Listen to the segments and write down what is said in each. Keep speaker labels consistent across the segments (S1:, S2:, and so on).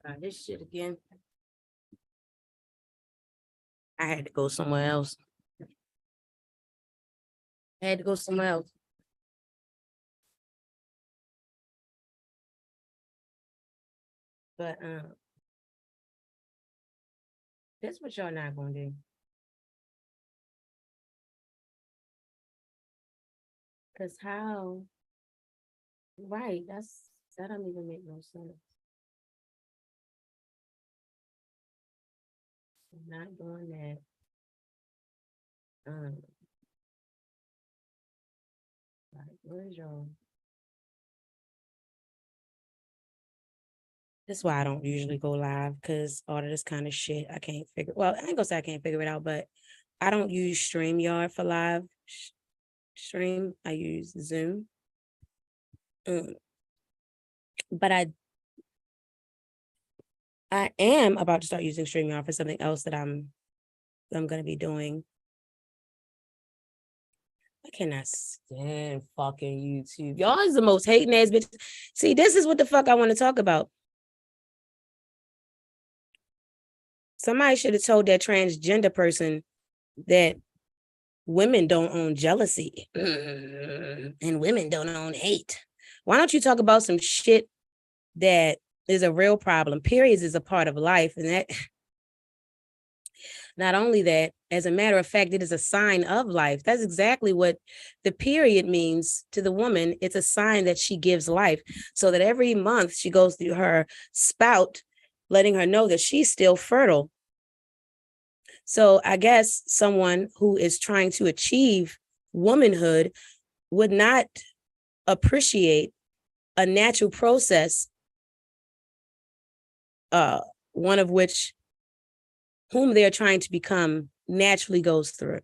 S1: Try this shit again. I had to go somewhere else. But that's what y'all not gonna do. Cause how? Right, that don't even make no sense. I'm not doing that. Right, where's y'all? That's why I don't usually go live, because all of this kind of shit I can't figure. Well, I ain't gonna say I can't figure it out, but I don't use StreamYard for live stream. I use Zoom. But I am about to start using StreamYard for something else that I'm gonna be doing. I cannot stand fucking YouTube. Y'all is the most hating ass bitch. See, this is what the fuck I want to talk about. Somebody should have told that transgender person that women don't own jealousy and women don't own hate. Why don't you talk about some shit that is a real problem? Periods is a part of life, and that not only that, as a matter of fact, it is a sign of life. That's exactly what the period means to the woman. It's a sign that she gives life, so that every month she goes through her spout, letting her know that she's still fertile. So I guess someone who is trying to achieve womanhood would not appreciate a natural process, one of which whom they're trying to become naturally goes through.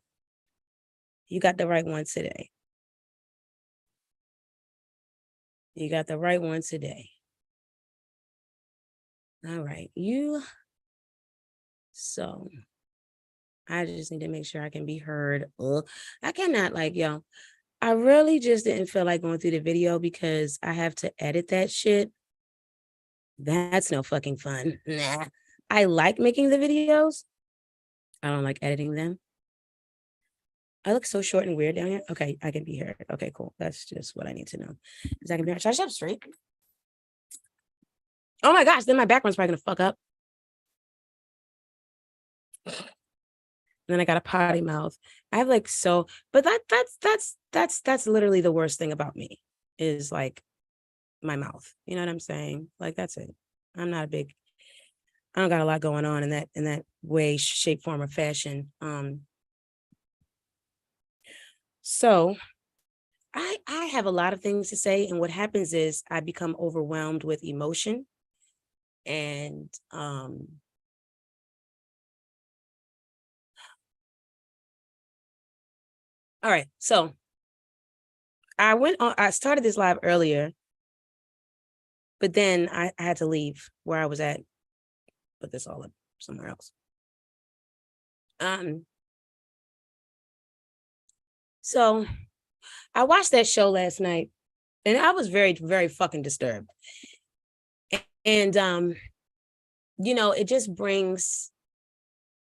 S1: You got the right one today. You got the right one today. All right, so I just need to make sure I can be heard. I cannot, like, yo, I really just didn't feel like going through the video because I have to edit that shit. That's no fucking fun. Nah. I like making the videos. I don't like editing them. I look so short and weird down here. Okay, I can be heard. Okay, cool. That's just what I need to know. Because I can be heard. Should I shut up straight? Oh my gosh, then my background's probably gonna fuck up. And then I got a potty mouth. I have like but that's literally the worst thing about me is like my mouth. You know what I'm saying? Like that's it. I don't got a lot going on in that way, shape, form, or fashion. So I have a lot of things to say, and what happens is I become overwhelmed with emotion. And all right, so I started this live earlier, but then I had to leave where I was at, put this all up somewhere else. So I watched that show last night, and I was very, very fucking disturbed. And you know, it just brings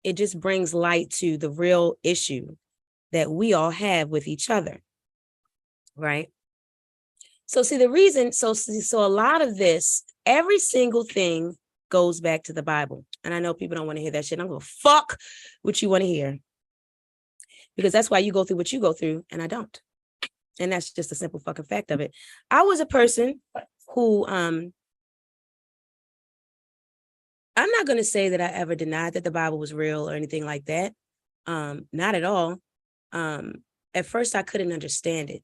S1: light to the real issue that we all have with each other, right? So see the reason, so a lot of this, every single thing goes back to the Bible. And I know people don't want to hear that shit. I'm gonna fuck what you want to hear. Because that's why you go through what you go through, and I don't. And that's just a simple fucking fact of it. I was a person who, I'm not going to say that I ever denied that the Bible was real or anything like that. Not at all. At first, I couldn't understand it.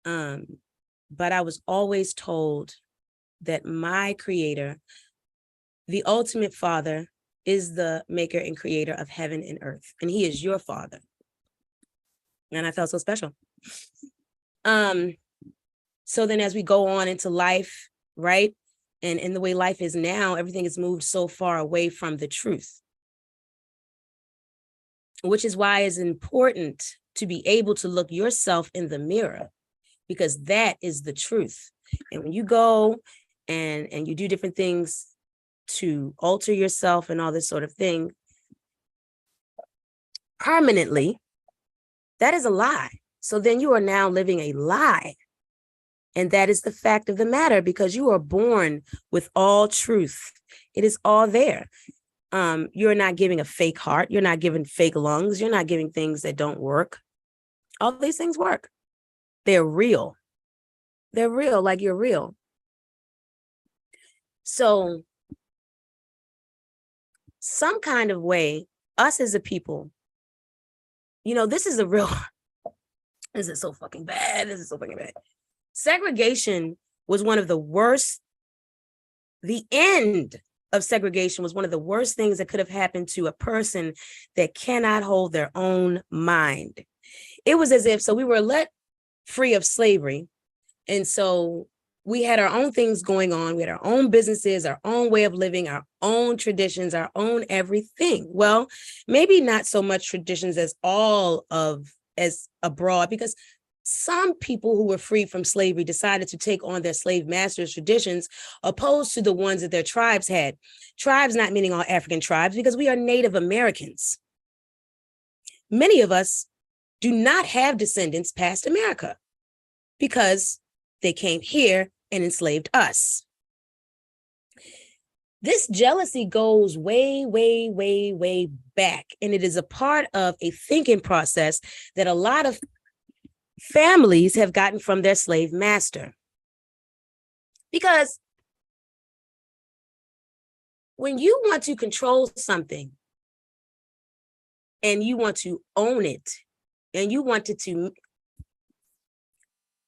S1: But I was always told that my creator, the ultimate father, is the maker and creator of heaven and earth. And he is your father. And I felt so special. So then as we go on into life, right? And in the way life is now, everything has moved so far away from the truth. Which is why it's important to be able to look yourself in the mirror, because that is the truth. And when you go and you do different things to alter yourself and all this sort of thing permanently, that is a lie. So then you are now living a lie. And that is the fact of the matter, because you are born with all truth. It is all there. You're not giving a fake heart. You're not giving fake lungs. You're not giving things that don't work. All these things work. They're real. They're real, like you're real. So some kind of way, us as a people, you know, this is a real, this is so fucking bad. This is so fucking bad. Segregation was one of the worst. The end of segregation was one of the worst things that could have happened to a person that cannot hold their own mind. It was as if, so we were let free of slavery. And so we had our own things going on. We had our own businesses, our own way of living, our own traditions, our own everything. Well, maybe not so much traditions as abroad, because some people who were freed from slavery decided to take on their slave masters' traditions, opposed to the ones that their tribes had. Tribes not meaning all African tribes, because we are Native Americans. Many of us do not have descendants past America because they came here and enslaved us. This jealousy goes way, way, way, way back. And it is a part of a thinking process that a lot of families have gotten from their slave master. Because when you want to control something and you want to own it and you want it to,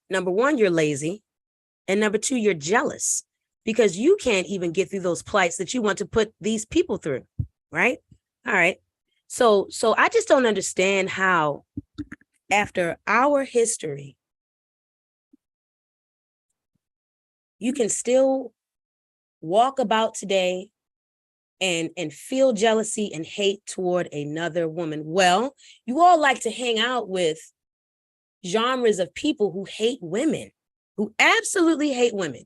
S1: number one, you're lazy. And number two, you're jealous because you can't even get through those plights that you want to put these people through, right? All right. So I just don't understand how, after our history, you can still walk about today and feel jealousy and hate toward another woman. Well, you all like to hang out with genres of people who hate women, who absolutely hate women.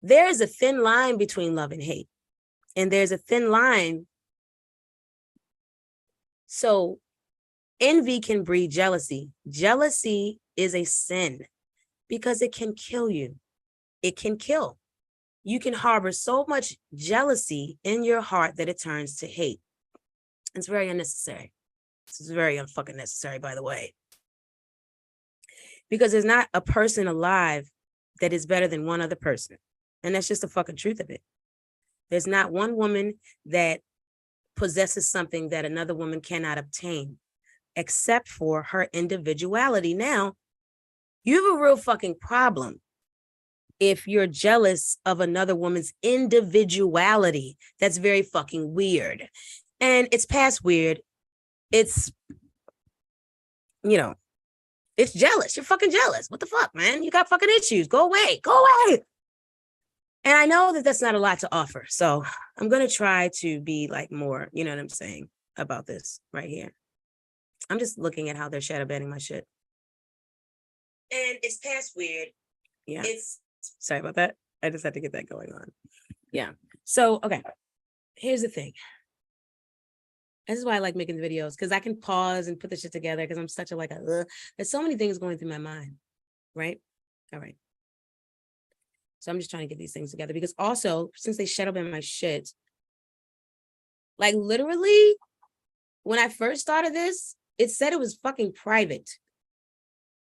S1: There's a thin line between love and hate, and there's a thin line. So envy can breed jealousy. Jealousy is a sin because it can kill you. It can kill. You can harbor so much jealousy in your heart that it turns to hate. It's very unnecessary. This is very unfucking necessary, by the way. Because there's not a person alive that is better than one other person. And that's just the fucking truth of it. There's not one woman that possesses something that another woman cannot obtain, except for her individuality. Now, you have a real fucking problem if you're jealous of another woman's individuality. That's very fucking weird. And it's past weird. It's, you know, it's jealous. You're fucking jealous. What the fuck, man? You got fucking issues. Go away. Go away. And I know that that's not a lot to offer. So I'm going to try to be like more, you know what I'm saying, about this right here. I'm just looking at how they're shadow banning my shit. And it's past weird. Yeah. It's sorry about that. I just had to get that going on. Yeah. So, okay. Here's the thing. This is why I like making the videos, because I can pause and put the shit together, because I'm such a there's so many things going through my mind. Right? All right. So I'm just trying to get these things together, because also, since they shadow ban my shit, like literally, when I first started this, it said it was fucking private.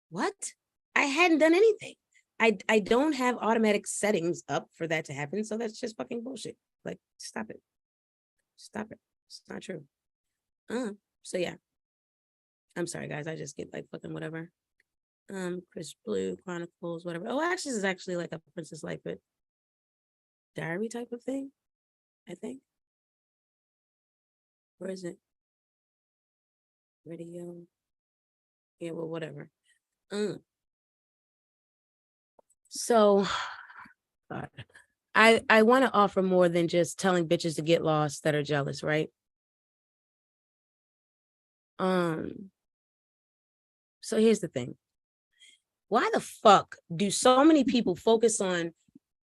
S1: What? I hadn't done anything. I don't have automatic settings up for that to happen. So that's just fucking bullshit. Like, stop it. Stop it. It's not true. So yeah. I'm sorry, guys. I just get like fucking whatever. Chris Blue Chronicles, whatever. Oh, actually, this is actually like a PrincessLiteFut Diary type of thing, I think. Where is it? Radio. Yeah, well, whatever. So, God, I want to offer more than just telling bitches to get lost that are jealous, right? So here's the thing. Why the fuck do so many people focus on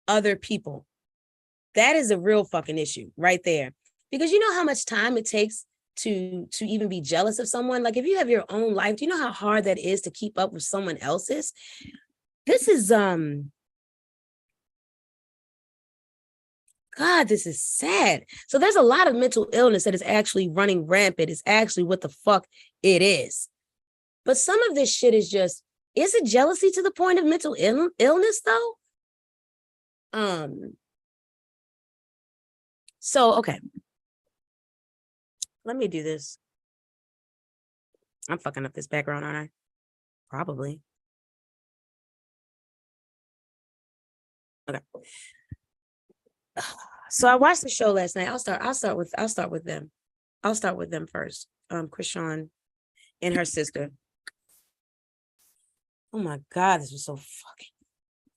S1: other people That is a real fucking issue right there. Because you know how much time it takes to even be jealous of someone? Like if you have your own life, do you know how hard that is to keep up with someone else's? This is God, this is sad. So there's a lot of mental illness that is actually running rampant. It's actually what the fuck it is. But some of this shit is just, is it jealousy to the point of mental illness though? So, okay. Let me do this. I'm fucking up this background, aren't I? Probably. Okay. So I watched the show last night. I'll start with them. I'll start with them first. Chrisean and her sister. Oh my God, this was so fucking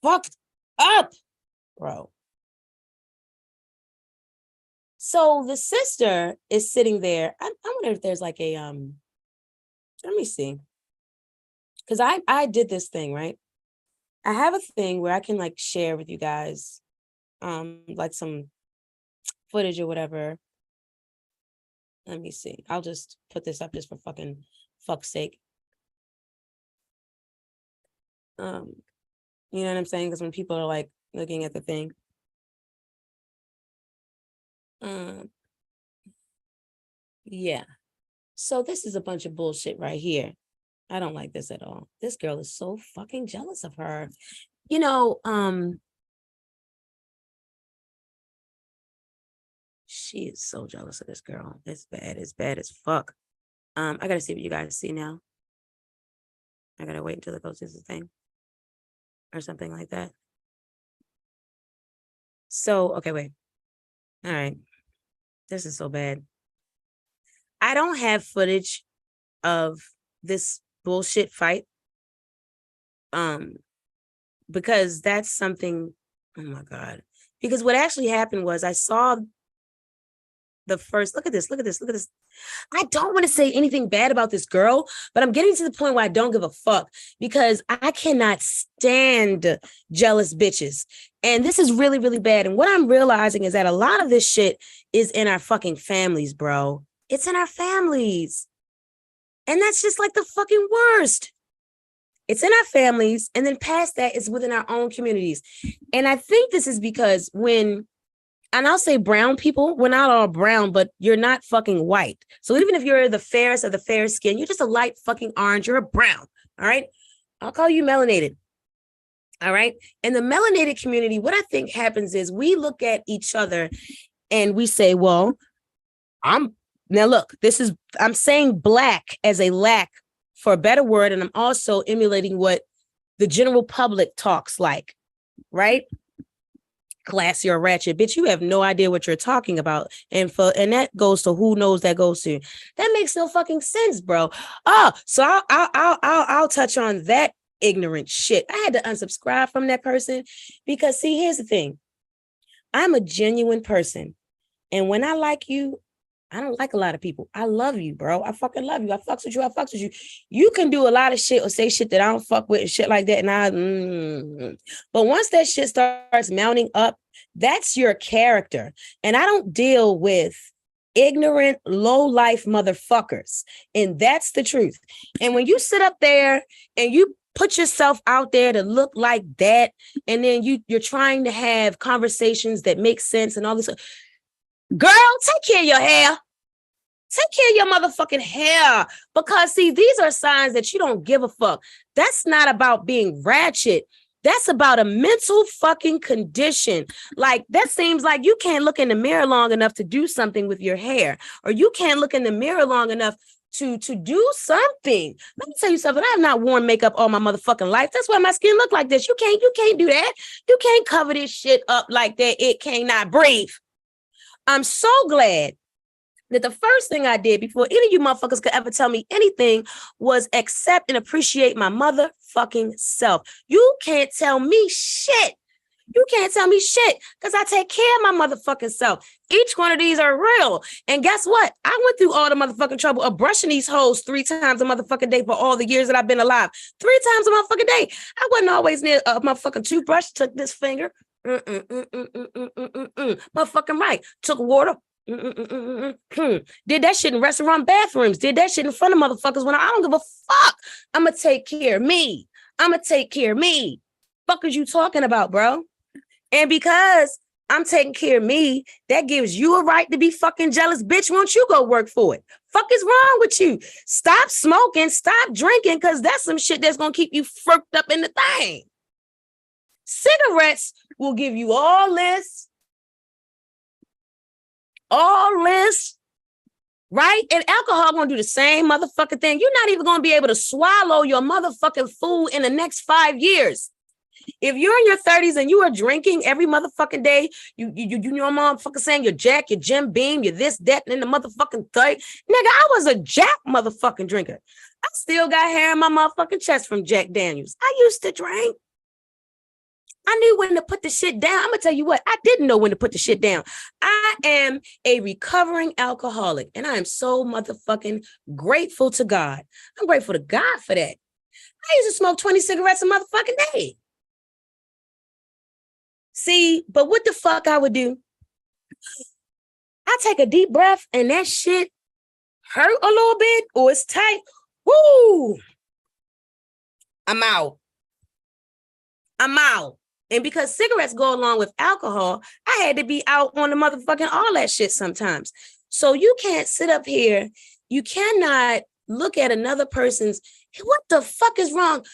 S1: fucked up, bro. So the sister is sitting there. I wonder if there's like a let me see. Because I did this thing, right? I have a thing where I can like share with you guys like some footage or whatever. Let me see. I'll just put this up just for fucking fuck's sake. You know what I'm saying? Because when people are like looking at the thing. Yeah. So this is a bunch of bullshit right here. I don't like this at all. This girl is so fucking jealous of her. You know, she is so jealous of this girl. It's bad. It's bad as fuck. I gotta see what you guys see now. I gotta wait until it goes to the thing or something like that. So, okay, wait. All right. This is so bad. I don't have footage of this bullshit fight. Because that's something, oh my God. Because what actually happened was I saw the first, look at this. I don't want to say anything bad about this girl, but I'm getting to the point where I don't give a fuck because I cannot stand jealous bitches. And this is really, really bad. And what I'm realizing is that a lot of this shit is in our fucking families, bro. It's in our families. And that's just like the fucking worst. It's in our families. And then past that, it's within our own communities. And I think this is because when, and I'll say brown people, we're not all brown, but you're not fucking white. So even if you're the fairest of the fair skin, you're just a light fucking orange, you're a brown, all right? I'll call you melanated, all right? In the melanated community, what I think happens is we look at each other and we say, well, now look, I'm saying black as a lack for a better word, and I'm also emulating what the general public talks like, right? Classy or ratchet, bitch, you have no idea what you're talking about. And that goes to who knows that goes to. That makes no fucking sense, bro. Oh, so I'll touch on that ignorant shit. I had to unsubscribe from that person because see, here's the thing. I'm a genuine person. And when I like you, I don't like a lot of people. I love you, bro. I fucking love you. I fucks with you. I fucks with you. You can do a lot of shit or say shit that I don't fuck with and shit like that. And but once that shit starts mounting up, that's your character. And I don't deal with ignorant, low-life motherfuckers. And that's the truth. And when you sit up there and you put yourself out there to look like that, and then you're trying to have conversations that make sense and all this. Girl, take care of your hair. Take care of your motherfucking hair. Because, see, these are signs that you don't give a fuck. That's not about being ratchet. That's about a mental fucking condition. Like, that seems like you can't look in the mirror long enough to do something with your hair. Or you can't look in the mirror long enough to do something. Let me tell you something. I have not worn makeup all my motherfucking life. That's why my skin look like this. You can't do that. You can't cover this shit up like that. It cannot breathe. I'm so glad that the first thing I did before any of you motherfuckers could ever tell me anything was accept and appreciate my motherfucking self. You can't tell me shit. You can't tell me shit because I take care of my motherfucking self. Each one of these are real. And guess what? I went through all the motherfucking trouble of brushing these hoes 3 times a motherfucking day for all the years that I've been alive. 3 times a motherfucking day. I wasn't always near a motherfucking toothbrush. Took this finger, Motherfucking right. Took water. Did that shit in restaurant bathrooms. Did that shit in front of motherfuckers when I don't give a fuck. I'ma take care of me. I'ma take care of me. Fuck is you talking about, bro? And because I'm taking care of me, that gives you a right to be fucking jealous. Bitch, won't you go work for it? Fuck is wrong with you? Stop smoking, stop drinking, because that's some shit that's gonna keep you furked up in the thing. Cigarettes will give you all this, right? And alcohol gonna do the same motherfucking thing. You're not even gonna be able to swallow your motherfucking food in the next 5 years. If you're in your 30s and you are drinking every motherfucking day, you know motherfucker saying you're Jack, you're Jim Beam, you're this, that, and the motherfucking third. Nigga, I was a Jack motherfucking drinker. I still got hair in my motherfucking chest from Jack Daniels. I used to drink. I knew when to put the shit down. I'm gonna tell you what, I didn't know when to put the shit down. I am a recovering alcoholic, and I am so motherfucking grateful to God. I'm grateful to God for that. I used to smoke 20 cigarettes a motherfucking day. See, but what the fuck I would do? I take a deep breath and that shit hurt a little bit or it's tight. Woo! I'm out. And because cigarettes go along with alcohol, I had to be out on the motherfucking all that shit sometimes. So you can't sit up here. You cannot look at another person's, what the fuck is wrong?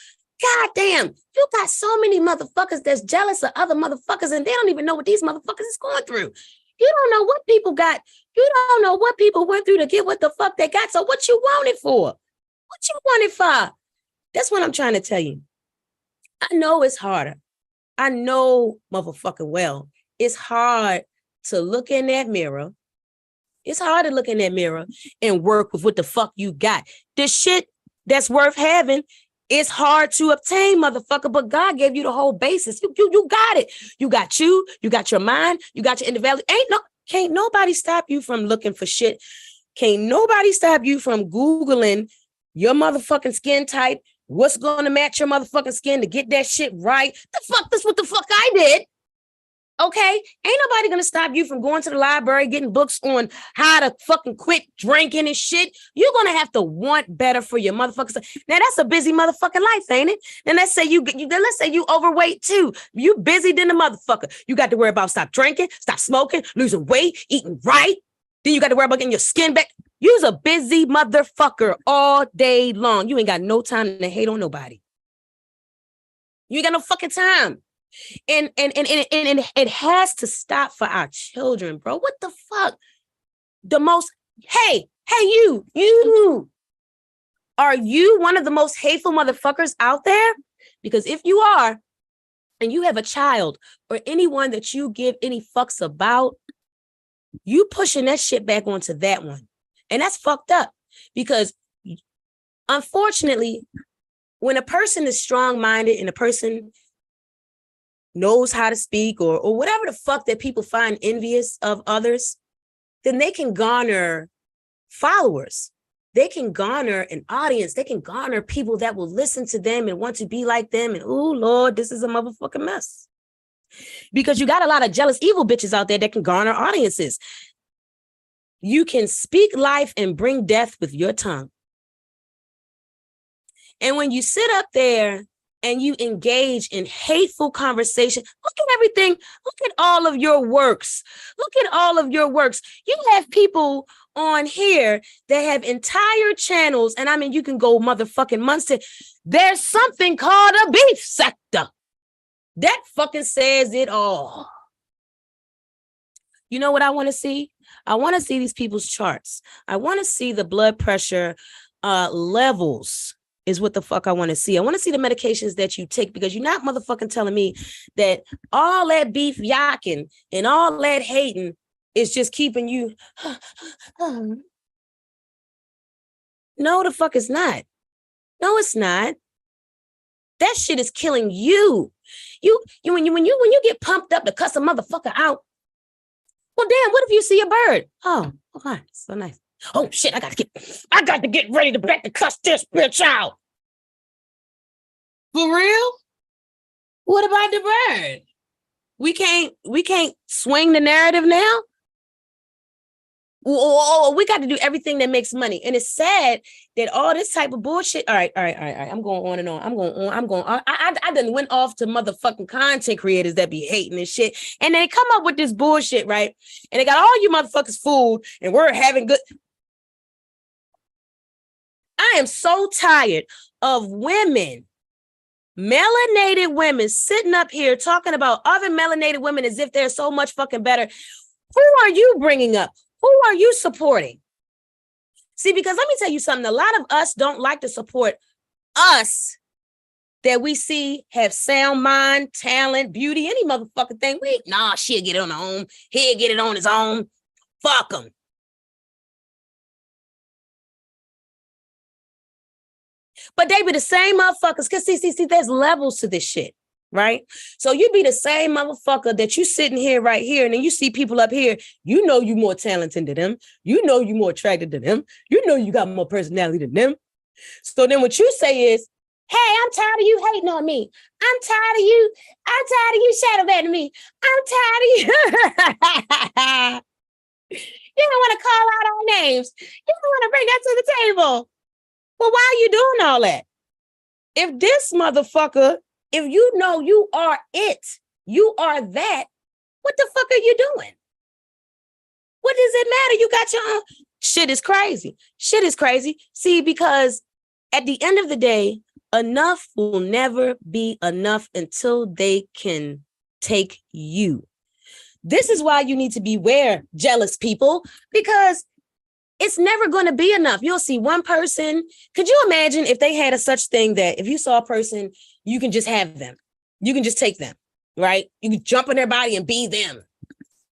S1: God damn, you got so many motherfuckers that's jealous of other motherfuckers and they don't even know what these motherfuckers is going through. You don't know what people got. You don't know what people went through to get what the fuck they got. So what you want it for? What you want it for? That's what I'm trying to tell you. I know it's harder. I know motherfucking well. It's hard to look in that mirror. It's hard to look in that mirror and work with what the fuck you got. The shit that's worth having, it's hard to obtain, motherfucker, but God gave you the whole basis. You got it. You got your mind, you got your individuality. Can't nobody stop you from looking for shit. Can't nobody stop you from Googling your motherfucking skin type. What's going to match your motherfucking skin to get that shit right? That's what the fuck I did. Okay? Ain't nobody going to stop you from going to the library, getting books on how to fucking quit drinking and shit. You're going to have to want better for your motherfuckers. Now, that's a busy motherfucking life, ain't it? Then let's say you overweight too. You busy than the motherfucker. You got to worry about stop drinking, stop smoking, losing weight, eating right. Then you got to worry about getting your skin back. You's a busy motherfucker all day long. You ain't got no time to hate on nobody. You ain't got no fucking time. And it has to stop for our children, bro. What the fuck? Hey, you. Are you one of the most hateful motherfuckers out there? Because if you are, and you have a child or anyone that you give any fucks about, you pushing that shit back onto that one. And that's fucked up because unfortunately, when a person is strong-minded and a person knows how to speak or whatever the fuck that people find envious of others, then they can garner followers. They can garner an audience. They can garner people that will listen to them and want to be like them. And oh, Lord, this is a motherfucking mess. Because you got a lot of jealous, evil bitches out there that can garner audiences. You can speak life and bring death with your tongue. And when you sit up there and you engage in hateful conversation, look at everything. Look at all of your works. Look at all of your works. You have people on here that have entire channels. And I mean, you can go motherfucking months to, there's something called a beef sector. That fucking says it all. You know what I want to see? I want to see these people's charts. I want to see the blood pressure levels is what the fuck I want to see. I want to see the medications that you take because you're not motherfucking telling me that all that beef yakking and all that hating is just keeping you. No, the fuck it's not. No, it's not. That shit is killing you. When you get pumped up to cuss a motherfucker out. Well, damn, what if you see a bird? Oh, okay, so nice. Oh shit, I got to get ready to back to cuss this bitch out. For real? What about the bird? We can't swing the narrative now. Oh, we got to do everything that makes money. And it's sad that all this type of bullshit. All right. I'm going on and on. I done went off to motherfucking content creators that be hating this shit. And they come up with this bullshit, right? And they got all you motherfuckers fooled and we're having good. I am so tired of women, melanated women, sitting up here talking about other melanated women as if they're so much fucking better. Who are you bringing up? Who are you supporting? See, because let me tell you something. A lot of us don't like to support us that we see have sound mind, talent, beauty, any motherfucking thing. She'll get it on her own. He'll get it on his own. Fuck him. But they be the same motherfuckers. Because see, there's levels to this shit. Right? So you be the same motherfucker that you sitting here right here, and then you see people up here, you know you more talented than them. You know you more attracted than them. You know you got more personality than them. So then what you say is, hey, I'm tired of you hating on me. I'm tired of you shadow banning me. I'm tired of you. You don't want to call out our names. You don't want to bring that to the table. Well, why are you doing all that? If this motherfucker, if you know you are it, you are that, what the fuck are you doing? What does it matter? You got your own. Shit is crazy. Shit is crazy. See, because at the end of the day, enough will never be enough until they can take you. This is why you need to beware, jealous people, because it's never going to be enough. You'll see one person. Could you imagine if they had a such thing that if you saw a person, you can just have them. You can just take them, right? You can jump in their body and be them.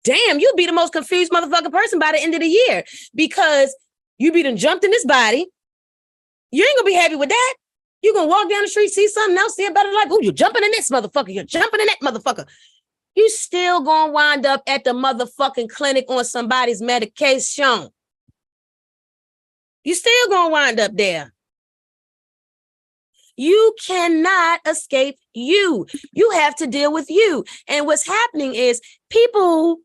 S1: Damn, you'll be the most confused motherfucking person by the end of the year because you be done jumped in this body. You ain't gonna be happy with that. You're gonna walk down the street, see something else, see a better life. Oh, you're jumping in this motherfucker. You're jumping in that motherfucker. You still gonna wind up at the motherfucking clinic on somebody's medication. You still gonna wind up there. You cannot escape you. You have to deal with you. And what's happening is people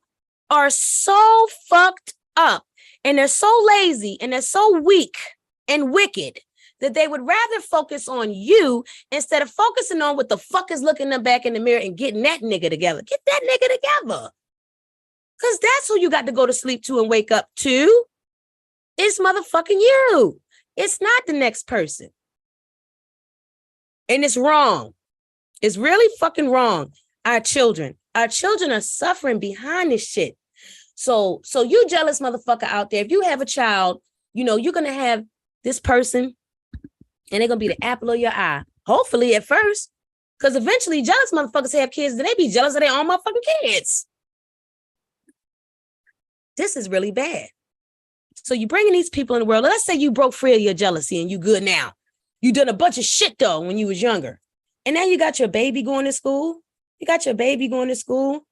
S1: are so fucked up and they're so lazy and they're so weak and wicked that they would rather focus on you instead of focusing on what the fuck is looking them back in the mirror and getting that nigga together. Get that nigga together. Because that's who you got to go to sleep to and wake up to. It's motherfucking you. It's not the next person. And it's wrong. It's really fucking wrong. Our children are suffering behind this shit. So you jealous motherfucker out there, if you have a child, you know, you're going to have this person and they're going to be the apple of your eye. Hopefully at first, because eventually jealous motherfuckers have kids and they be jealous of their own motherfucking kids. This is really bad. So you bringing these people in the world. Let's say you broke free of your jealousy and you good now. You done a bunch of shit though when you was younger. And now you got your baby going to school. You got your baby going to school.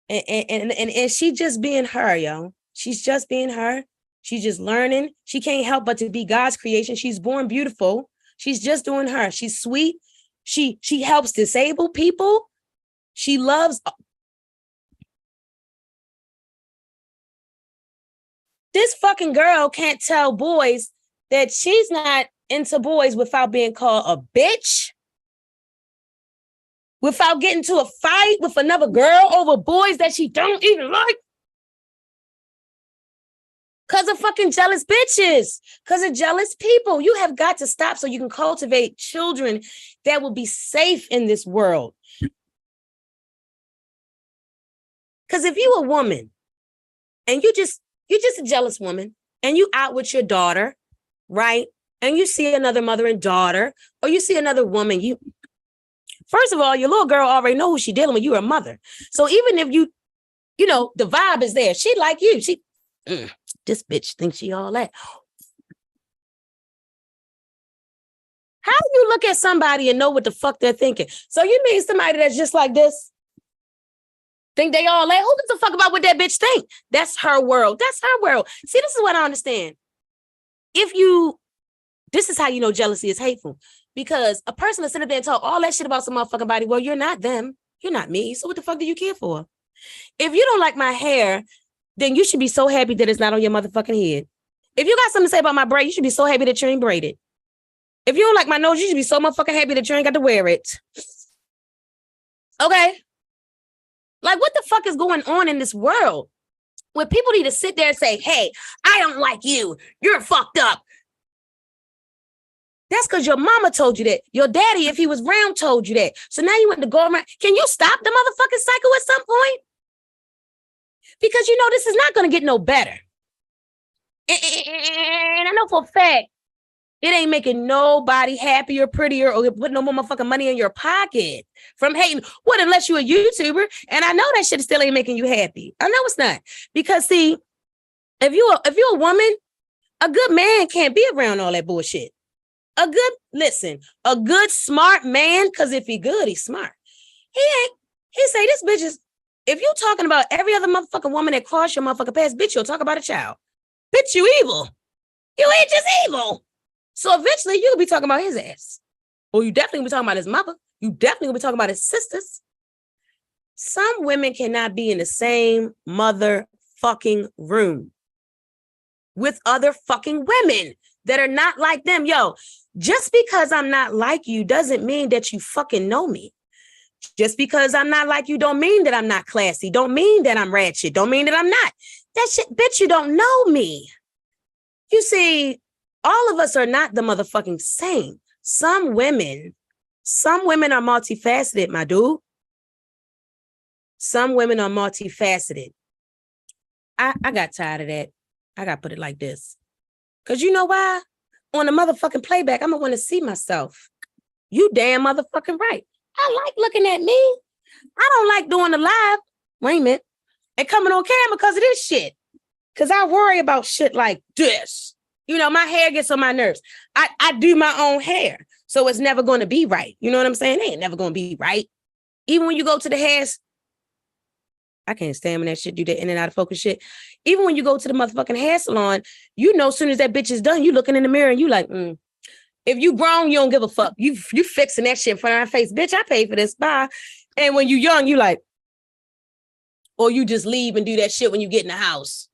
S1: And she just being her, yo. She's just being her. She's just learning. She can't help but to be God's creation. She's born beautiful. She's just doing her. She's sweet. She helps disabled people. She loves. This fucking girl can't tell boys that she's not into boys without being called a bitch, without getting to a fight with another girl over boys that she don't even like. Because of fucking jealous bitches, because of jealous people. You have got to stop so you can cultivate children that will be safe in this world. Because if you a woman and you're just a jealous woman and you out with your daughter, right? And you see another mother and daughter, or you see another woman, first of all, your little girl already know who she dealing with. You're a mother. So even if you know, the vibe is there. She like you. This bitch thinks she all that. How do you look at somebody and know what the fuck they're thinking? So you mean somebody that's just like this? Think they all that? Who gives a fuck about what that bitch think? That's her world. That's her world. See, this is what I understand. This is how you know jealousy is hateful. Because a person will sit up there and talk all that shit about some motherfucking body. Well, you're not them. You're not me. So what the fuck do you care for? If you don't like my hair, then you should be so happy that it's not on your motherfucking head. If you got something to say about my braid, you should be so happy that you ain't braided. If you don't like my nose, you should be so motherfucking happy that you ain't got to wear it. Okay? Like, what the fuck is going on in this world? Where people need to sit there and say, hey, I don't like you. You're fucked up. That's because your mama told you that. Your daddy, if he was round, told you that. So now you want to go around. Can you stop the motherfucking cycle at some point? Because you know this is not going to get no better. And I know for a fact, it ain't making nobody happier, prettier, or put no more motherfucking money in your pocket from hating. What, unless you're a YouTuber? And I know that shit still ain't making you happy. I know it's not. Because see, if you're a woman, a good man can't be around all that bullshit. A good smart man, because if he good, he's smart. He say this bitch is, if you talking about every other motherfucking woman that crossed your motherfucking past, bitch, you'll talk about a child. Bitch, you evil. You ain't just evil. So eventually you'll be talking about his ass. Or you definitely will be talking about his mother. You definitely will be talking about his sisters. Some women cannot be in the same motherfucking room with other fucking women that are not like them. Yo, just because I'm not like you doesn't mean that you fucking know me. Just because I'm not like you don't mean that I'm not classy. Don't mean that I'm ratchet. Don't mean that I'm not. That shit, bitch, you don't know me. You see, all of us are not the motherfucking same. Some women are multifaceted, my dude. Some women are multifaceted. I got tired of that. I got to put it like this. Because you know why? On the motherfucking playback, I'm going to want to see myself. You damn motherfucking right. I like looking at me. I don't like doing the live. Wait a minute. And coming on camera because of this shit. Because I worry about shit like this. You know, my hair gets on my nerves. I do my own hair. So it's never going to be right. You know what I'm saying? It ain't never going to be right. Even when you go to the hair, I can't stand when that shit do that in and out of focus shit. Even when you go to the motherfucking hair salon, you know, as soon as that bitch is done, you looking in the mirror and you like, If you grown, you don't give a fuck. You fixing that shit in front of our face. Bitch, I paid for this. Bye. And when you young, you like, or you just leave and do that shit when you get in the house.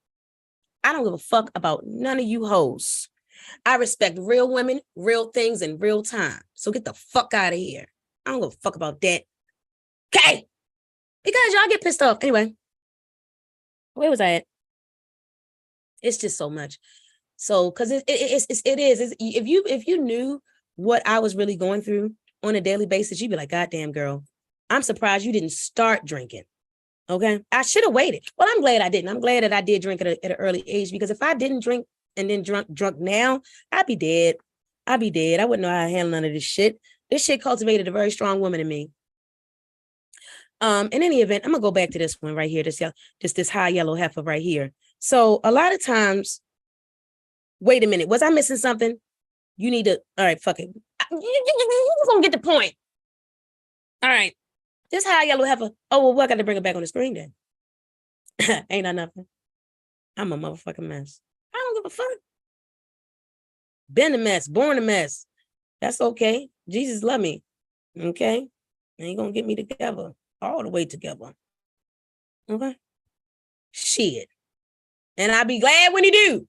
S1: I don't give a fuck about none of you hoes. I respect real women, real things, and real time. So get the fuck out of here. I don't give a fuck about that. Okay? Because y'all get pissed off. Anyway, where was I at? It's just so much. So, because it is. If you knew what I was really going through on a daily basis, you'd be like, God damn, girl, I'm surprised you didn't start drinking. Okay, I should have waited. Well, I'm glad I didn't. I'm glad that I did drink at an early age, because if I didn't drink and then drunk now, I'd be dead. I wouldn't know how to handle none of this shit. This shit cultivated a very strong woman in me. In any event, I'm gonna go back to this one right here. This high yellow heifer right here. So a lot of times, wait a minute, was I missing something? You need to. All right, fuck it. You're gonna get the point. All right. This high yellow heifer. Oh, well, I got to bring it back on the screen then. Ain't I nothing? I'm a motherfucking mess. I don't give a fuck. Been a mess, born a mess. That's okay. Jesus love me. Okay? And he gonna get me together. All the way together. Okay? Shit. And I'll be glad when he do.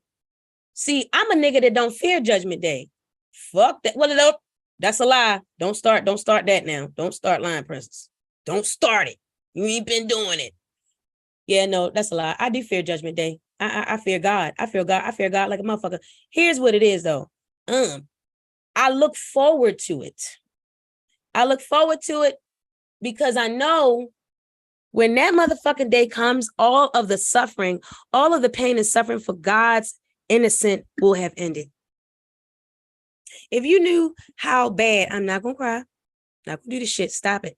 S1: See, I'm a nigga that don't fear Judgment Day. Fuck that. Well, that's a lie. Don't start that now. Don't start lying, princess. Don't start it. You ain't been doing it. Yeah, no, that's a lie. I do fear Judgment Day. I fear God. I fear God like a motherfucker. Here's what it is, though. I look forward to it. Because I know when that motherfucking day comes, all of the suffering, all of the pain and suffering for God's innocent will have ended. If you knew how bad, I'm not going to cry. Not going to do this shit. Stop it.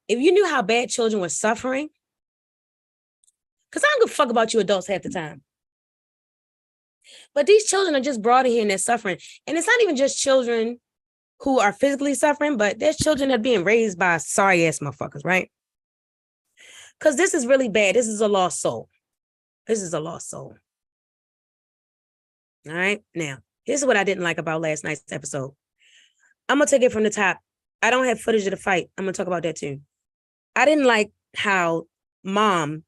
S1: If you knew how bad children were suffering, because I don't give a fuck about you adults half the time. But these children are just brought in here and they're suffering. And it's not even just children who are physically suffering, but there's children that are being raised by sorry ass motherfuckers, right? Because this is really bad. This is a lost soul. All right. Now, here's what I didn't like about last night's episode. I'm going to take it from the top. I don't have footage of the fight. I'm going to talk about that too. I didn't like how mom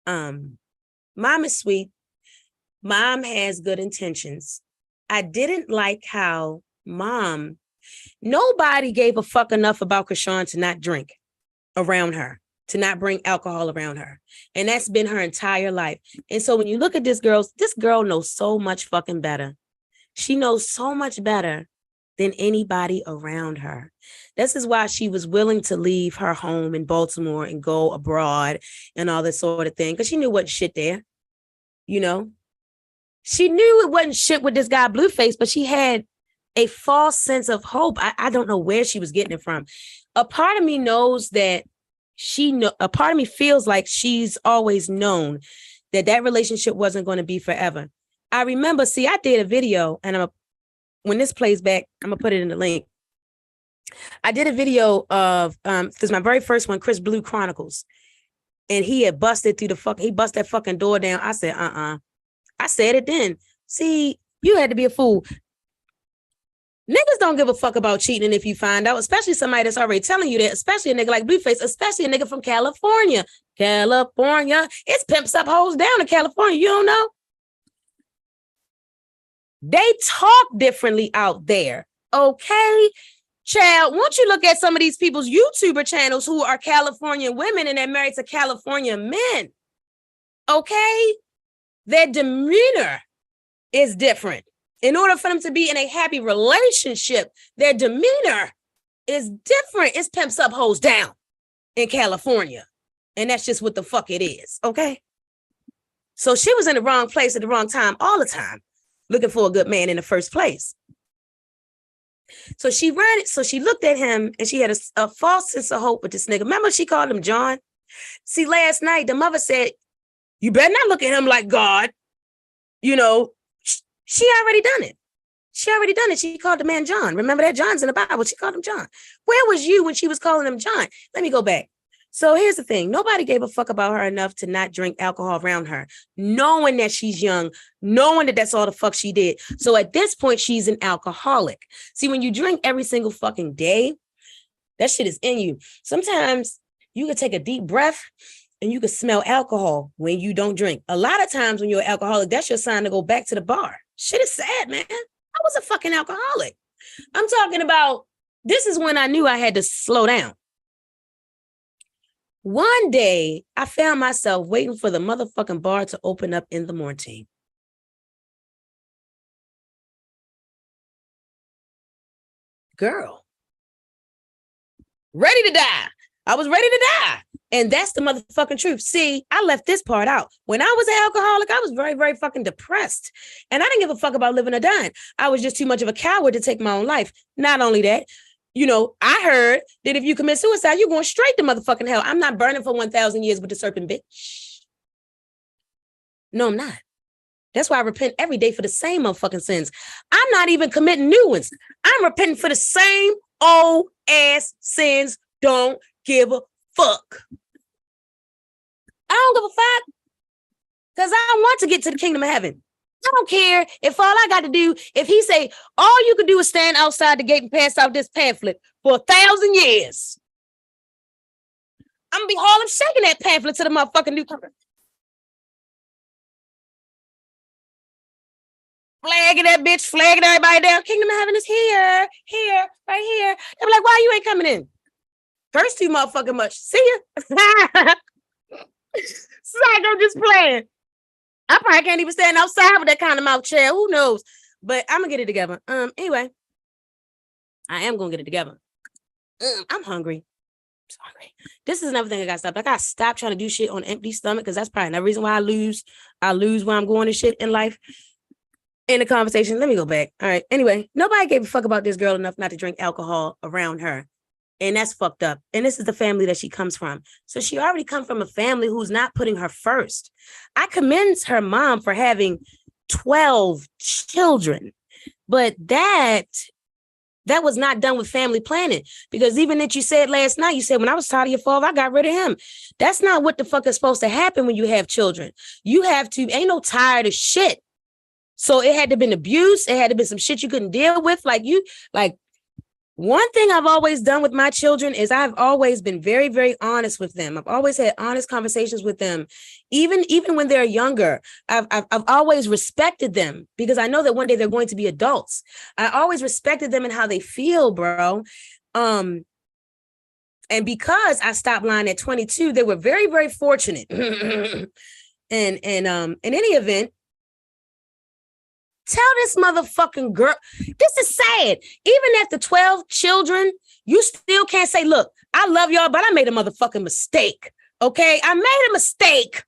S1: is sweet. Mom has good intentions. I didn't like how mom, nobody gave a fuck enough about Chrisean to not drink around her, to not bring alcohol around her. And that's been her entire life. And so when you look at this girl knows so much fucking better. She knows so much better than anybody around her. This is why she was willing to leave her home in Baltimore and go abroad and all this sort of thing, because she knew what shit there, you know? She knew it wasn't shit with this guy Blueface, but she had a false sense of hope. I don't know where she was getting it from. A part of me knows that a part of me feels like she's always known that that relationship wasn't going to be forever. I remember, I did a video, and when this plays back, I'm gonna put it in the link. I did a video of this is my very first one, Chris Blue Chronicles, and he had busted through he bust that fucking door down. I said, I said it then. See, you had to be a fool. Niggas don't give a fuck about cheating if you find out, especially somebody that's already telling you that, especially a nigga like Blueface, especially a nigga from California. California, it's pimps up, hoes down in California. You don't know? They talk differently out there, okay? Child, won't you look at some of these people's YouTuber channels who are Californian women and they're married to California men, okay? Their demeanor is different. In order for them to be in a happy relationship, their demeanor is different. It's pimps up, hoes down in California. And that's just what the fuck it is, okay? So she was in the wrong place at the wrong time all the time, looking for a good man in the first place. So she looked at him and she had a false sense of hope with this nigga. Remember she called him John? See, last night, the mother said, you better not look at him like God. You know, she already done it. She called the man John. Remember that? John's in the Bible. She called him John. Where was you when she was calling him John? Let me go back. So here's the thing. Nobody gave a fuck about her enough to not drink alcohol around her, knowing that she's young, knowing that that's all the fuck she did. So at this point, she's an alcoholic. See, when you drink every single fucking day, that shit is in you. Sometimes you can take a deep breath and you can smell alcohol when you don't drink. A lot of times when you're an alcoholic, that's your sign to go back to the bar. Shit is sad, man. I was a fucking alcoholic. I'm talking about, this is when I knew I had to slow down. One day, I found myself waiting for the motherfucking bar to open up in the morning. Girl, ready to die. I was ready to die. And that's the motherfucking truth. See, I left this part out. When I was an alcoholic, I was very, very fucking depressed. And I didn't give a fuck about living or dying. I was just too much of a coward to take my own life. Not only that, you know, I heard that if you commit suicide, you're going straight to motherfucking hell. I'm not burning for 1,000 years with the serpent, bitch. No, I'm not. That's why I repent every day for the same motherfucking sins. I'm not even committing new ones. I'm repenting for the same old ass sins. Don't give a fuck. I don't give a fuck because I want to get to the kingdom of heaven. I don't care if all I got to do, if he say, all you can do is stand outside the gate and pass out this pamphlet for 1,000 years. I'm going to be Harlem shaking that pamphlet to the motherfucking newcomer. Flagging that bitch, flagging everybody down. Kingdom of heaven is here, right here. They be like, why you ain't coming in? Curse too motherfucking much. See ya. Psycho just playing. I probably can't even stand outside with that kind of mouth chair. Who knows? But I'm gonna get it together. Anyway, I am gonna get it together. I'm hungry. Sorry. This is another thing I gotta stop. I gotta stop trying to do shit on empty stomach because that's probably another reason why I lose. I lose when I'm going to shit in life. In the conversation, let me go back. All right. Anyway, nobody gave a fuck about this girl enough not to drink alcohol around her. And that's fucked up. And this is the family that she comes from. So she already come from a family who's not putting her first. I commend her mom for having 12 children, but that was not done with family planning. Because even that you said last night, you said, when I was tired of your father, I got rid of him. That's not what the fuck is supposed to happen when you have children. You have to, ain't no tired of shit. So it had to been abuse. It had to be some shit you couldn't deal with. Like One thing I've always done with my children is I've always been very, very honest with them. I've always had honest conversations with them, even when they're younger. I've always respected them because I know that one day they're going to be adults. I always respected them and how they feel, bro. And because I stopped lying at 22, they were very, very fortunate. And in any event, tell this motherfucking girl, this is sad. Even after 12 children, you still can't say, look, I love y'all, but I made a motherfucking mistake. Okay? I made a mistake.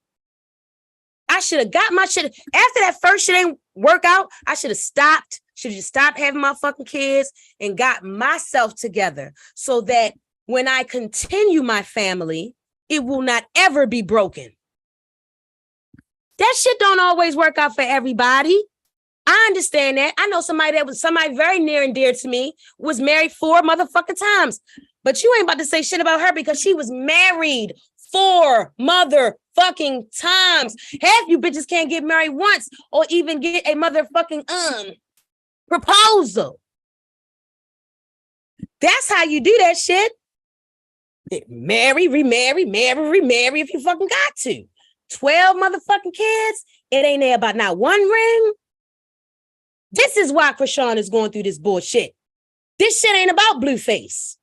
S1: I should have got my shit. After that first shit ain't work out, I should have stopped. Should have just stopped having my fucking kids and got myself together so that when I continue my family, it will not ever be broken. That shit don't always work out for everybody. I understand that. I know somebody very near and dear to me was married 4 motherfucking times. But you ain't about to say shit about her because she was married 4 motherfucking times. Half you bitches can't get married once or even get a motherfucking proposal. That's how you do that shit. Marry, remarry, marry, remarry if you fucking got to. 12 motherfucking kids. It ain't there about not one ring. This is why Chrisean is going through this bullshit. This shit ain't about blueface.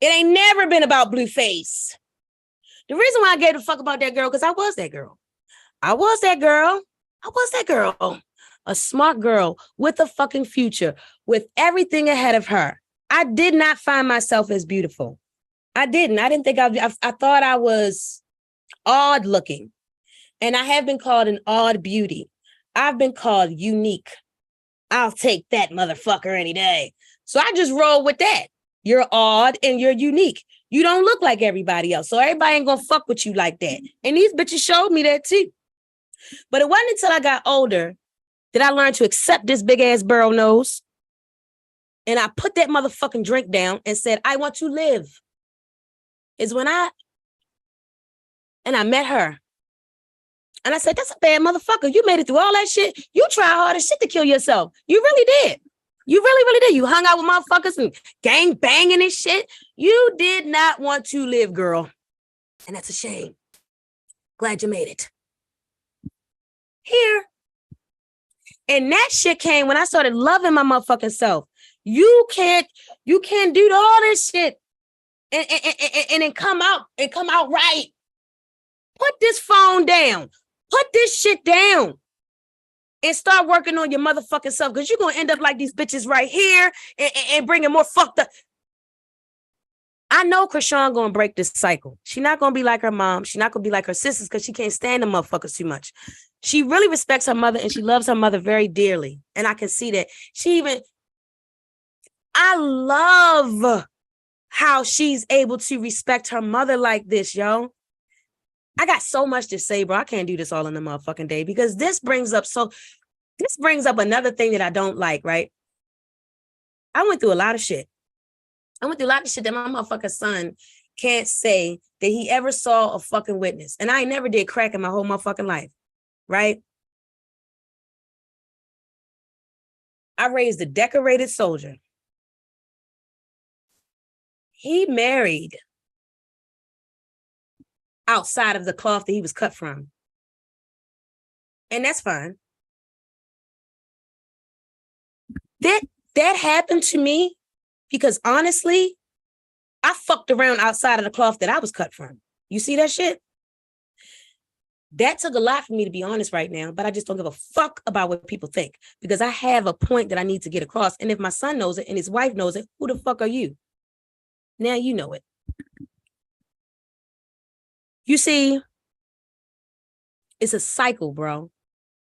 S1: It ain't never been about blueface. The reason why I gave a fuck about that girl, because I was that girl. I was that girl. A smart girl with a fucking future, with everything ahead of her. I did not find myself as beautiful. I didn't think I thought I was odd looking. And I have been called an odd beauty. I've been called unique. I'll take that motherfucker any day. So I just roll with that. You're odd and you're unique. You don't look like everybody else. So everybody ain't gonna fuck with you like that. And these bitches showed me that too. But it wasn't until I got older that I learned to accept this big ass burrow nose. And I put that motherfucking drink down and said, I want to live. Is when I met her. And I said, that's a bad motherfucker. You made it through all that shit. You tried hard as shit to kill yourself. You really did. You really, really did. You hung out with motherfuckers and gang banging and shit. You did not want to live, girl. And that's a shame. Glad you made it. Here. And that shit came when I started loving my motherfucking self. You can't do all this shit and then come out right. Put this phone down. Put this shit down and start working on your motherfucking self because you're going to end up like these bitches right here and bringing more fucked up. I know Chrisean going to break this cycle. She's not going to be like her mom. She's not going to be like her sisters because she can't stand the motherfuckers too much. She really respects her mother and she loves her mother very dearly. And I can see that. I love how she's able to respect her mother like this, yo. I got so much to say, bro. I can't do this all in a motherfucking day because this brings up another thing that I don't like, right? I went through a lot of shit. that my motherfucking son can't say that he ever saw a fucking witness. And I ain't never did crack in my whole motherfucking life, right? I raised a decorated soldier. He married outside of the cloth that he was cut from. And that's fine. That happened to me because honestly, I fucked around outside of the cloth that I was cut from. You see that shit? That took a lot for me to be honest right now, but I just don't give a fuck about what people think because I have a point that I need to get across. And if my son knows it and his wife knows it, who the fuck are you? Now you know it. You see, it's a cycle, bro.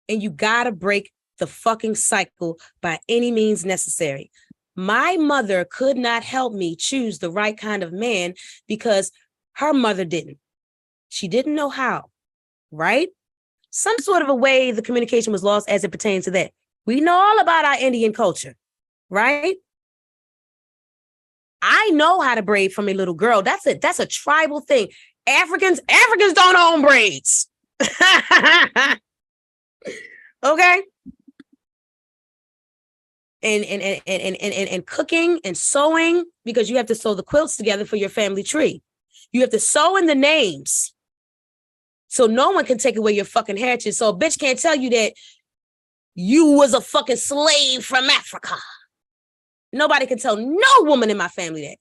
S1: And you gotta break the fucking cycle by any means necessary. My mother could not help me choose the right kind of man because her mother didn't. She didn't know how, right? Some sort of a way the communication was lost as it pertains to that. We know all about our Indian culture, right? I know how to braid from a little girl. That's a tribal thing. Africans don't own braids. Okay? and cooking and sewing, because you have to sew the quilts together for your family tree. You have to sew in the names so no one can take away your fucking heritage. So a bitch can't tell you that you was a fucking slave from Africa. Nobody can tell no woman in my family that,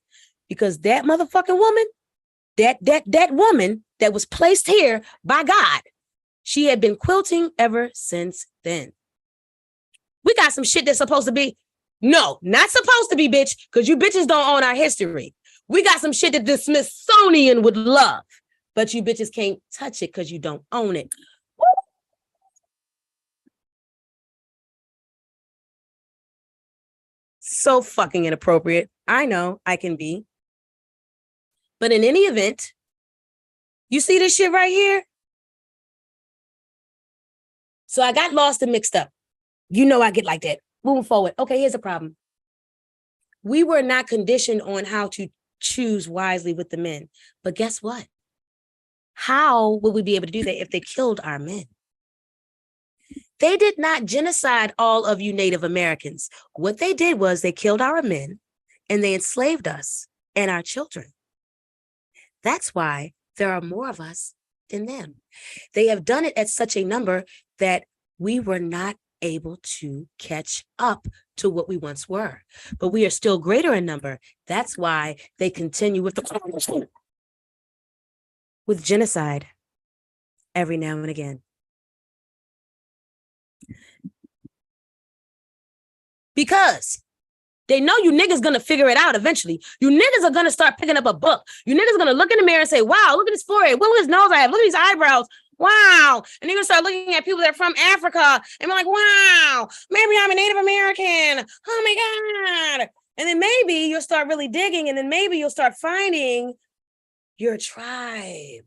S1: because that motherfucking woman, that woman that was placed here by God, she had been quilting ever since then. We got some shit that's supposed to be, no, not supposed to be, bitch, because you bitches don't own our history. We got some shit that the Smithsonian would love, but you bitches can't touch it because you don't own it. Woo! So fucking inappropriate. I know I can be. But in any event, you see this shit right here? So I got lost and mixed up. You know I get like that. Moving forward. Okay, here's the problem. We were not conditioned on how to choose wisely with the men. But guess what? How would we be able to do that if they killed our men? They did not genocide all of you Native Americans. What they did was they killed our men and they enslaved us and our children. That's why there are more of us than them. They have done it at such a number that we were not able to catch up to what we once were, but we are still greater in number. That's why they continue with genocide every now and again. Because they know you niggas gonna figure it out eventually. You niggas are gonna start picking up a book. You niggas are gonna look in the mirror and say, wow, look at his forehead. Look at his nose I have. Look at these eyebrows. Wow. And you're gonna start looking at people that are from Africa and be like, wow, maybe I'm a Native American. Oh my God. And then maybe you'll start really digging, and then maybe you'll start finding your tribe.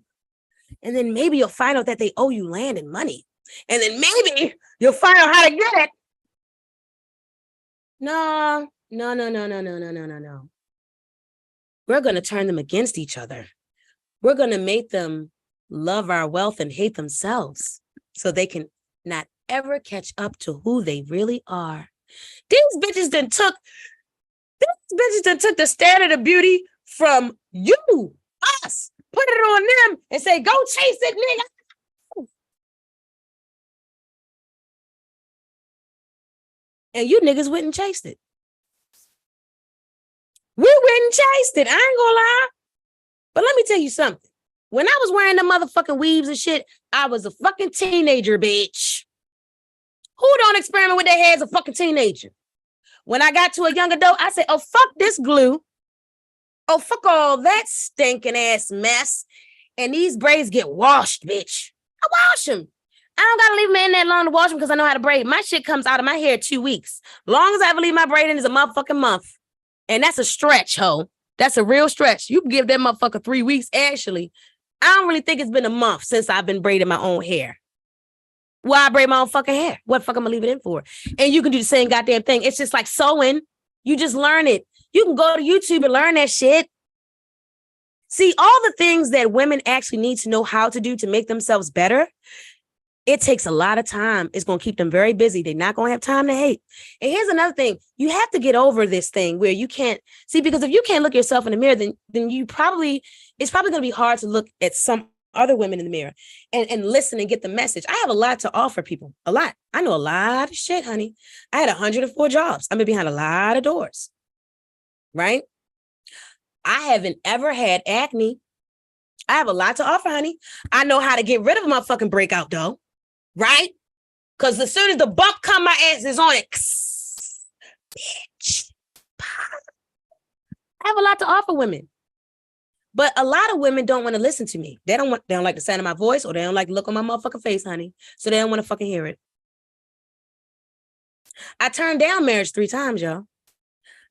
S1: And then maybe you'll find out that they owe you land and money. And then maybe you'll find out how to get it. No. We're going to turn them against each other. We're going to make them love our wealth and hate themselves so they can not ever catch up to who they really are. These bitches then took the standard of beauty from you, us, put it on them and say, go chase it, nigga. And you niggas went and chased it. We went and chased it. I ain't gonna lie. But let me tell you something. When I was wearing the motherfucking weaves and shit, I was a fucking teenager, bitch. Who don't experiment with their hair as a fucking teenager? When I got to a young adult, I said, oh, fuck this glue. Oh, fuck all that stinking ass mess. And these braids get washed, bitch. I wash them. I don't gotta leave them in that long to wash them because I know how to braid. My shit comes out of my hair 2 weeks. Long as I ever leave my braid in is a motherfucking month. And that's a stretch, ho. That's a real stretch. You can give that motherfucker 3 weeks. Actually, I don't really think it's been a month since I've been braiding my own hair. Why I braid my own fucking hair? What the fuck I'm gonna leave it in for? And you can do the same goddamn thing. It's just like sewing. You just learn it. You can go to YouTube and learn that shit. See, all the things that women actually need to know how to do to make themselves better, it takes a lot of time. It's going to keep them very busy. They're not going to have time to hate. And here's another thing. You have to get over this thing where you can't see, because if you can't look yourself in the mirror, then it's probably going to be hard to look at some other women in the mirror and listen and get the message. I have a lot to offer people. A lot. I know a lot of shit, honey. I had 104 jobs. I've been behind a lot of doors. Right? I haven't ever had acne. I have a lot to offer, honey. I know how to get rid of a motherfucking breakout, though. Right? Because as soon as the bump come, my ass is on it. Bitch. I have a lot to offer women. But a lot of women don't want to listen to me. They don't like the sound of my voice, or they don't like the look on my motherfucking face, honey. So they don't want to fucking hear it. I turned down marriage 3 times, y'all.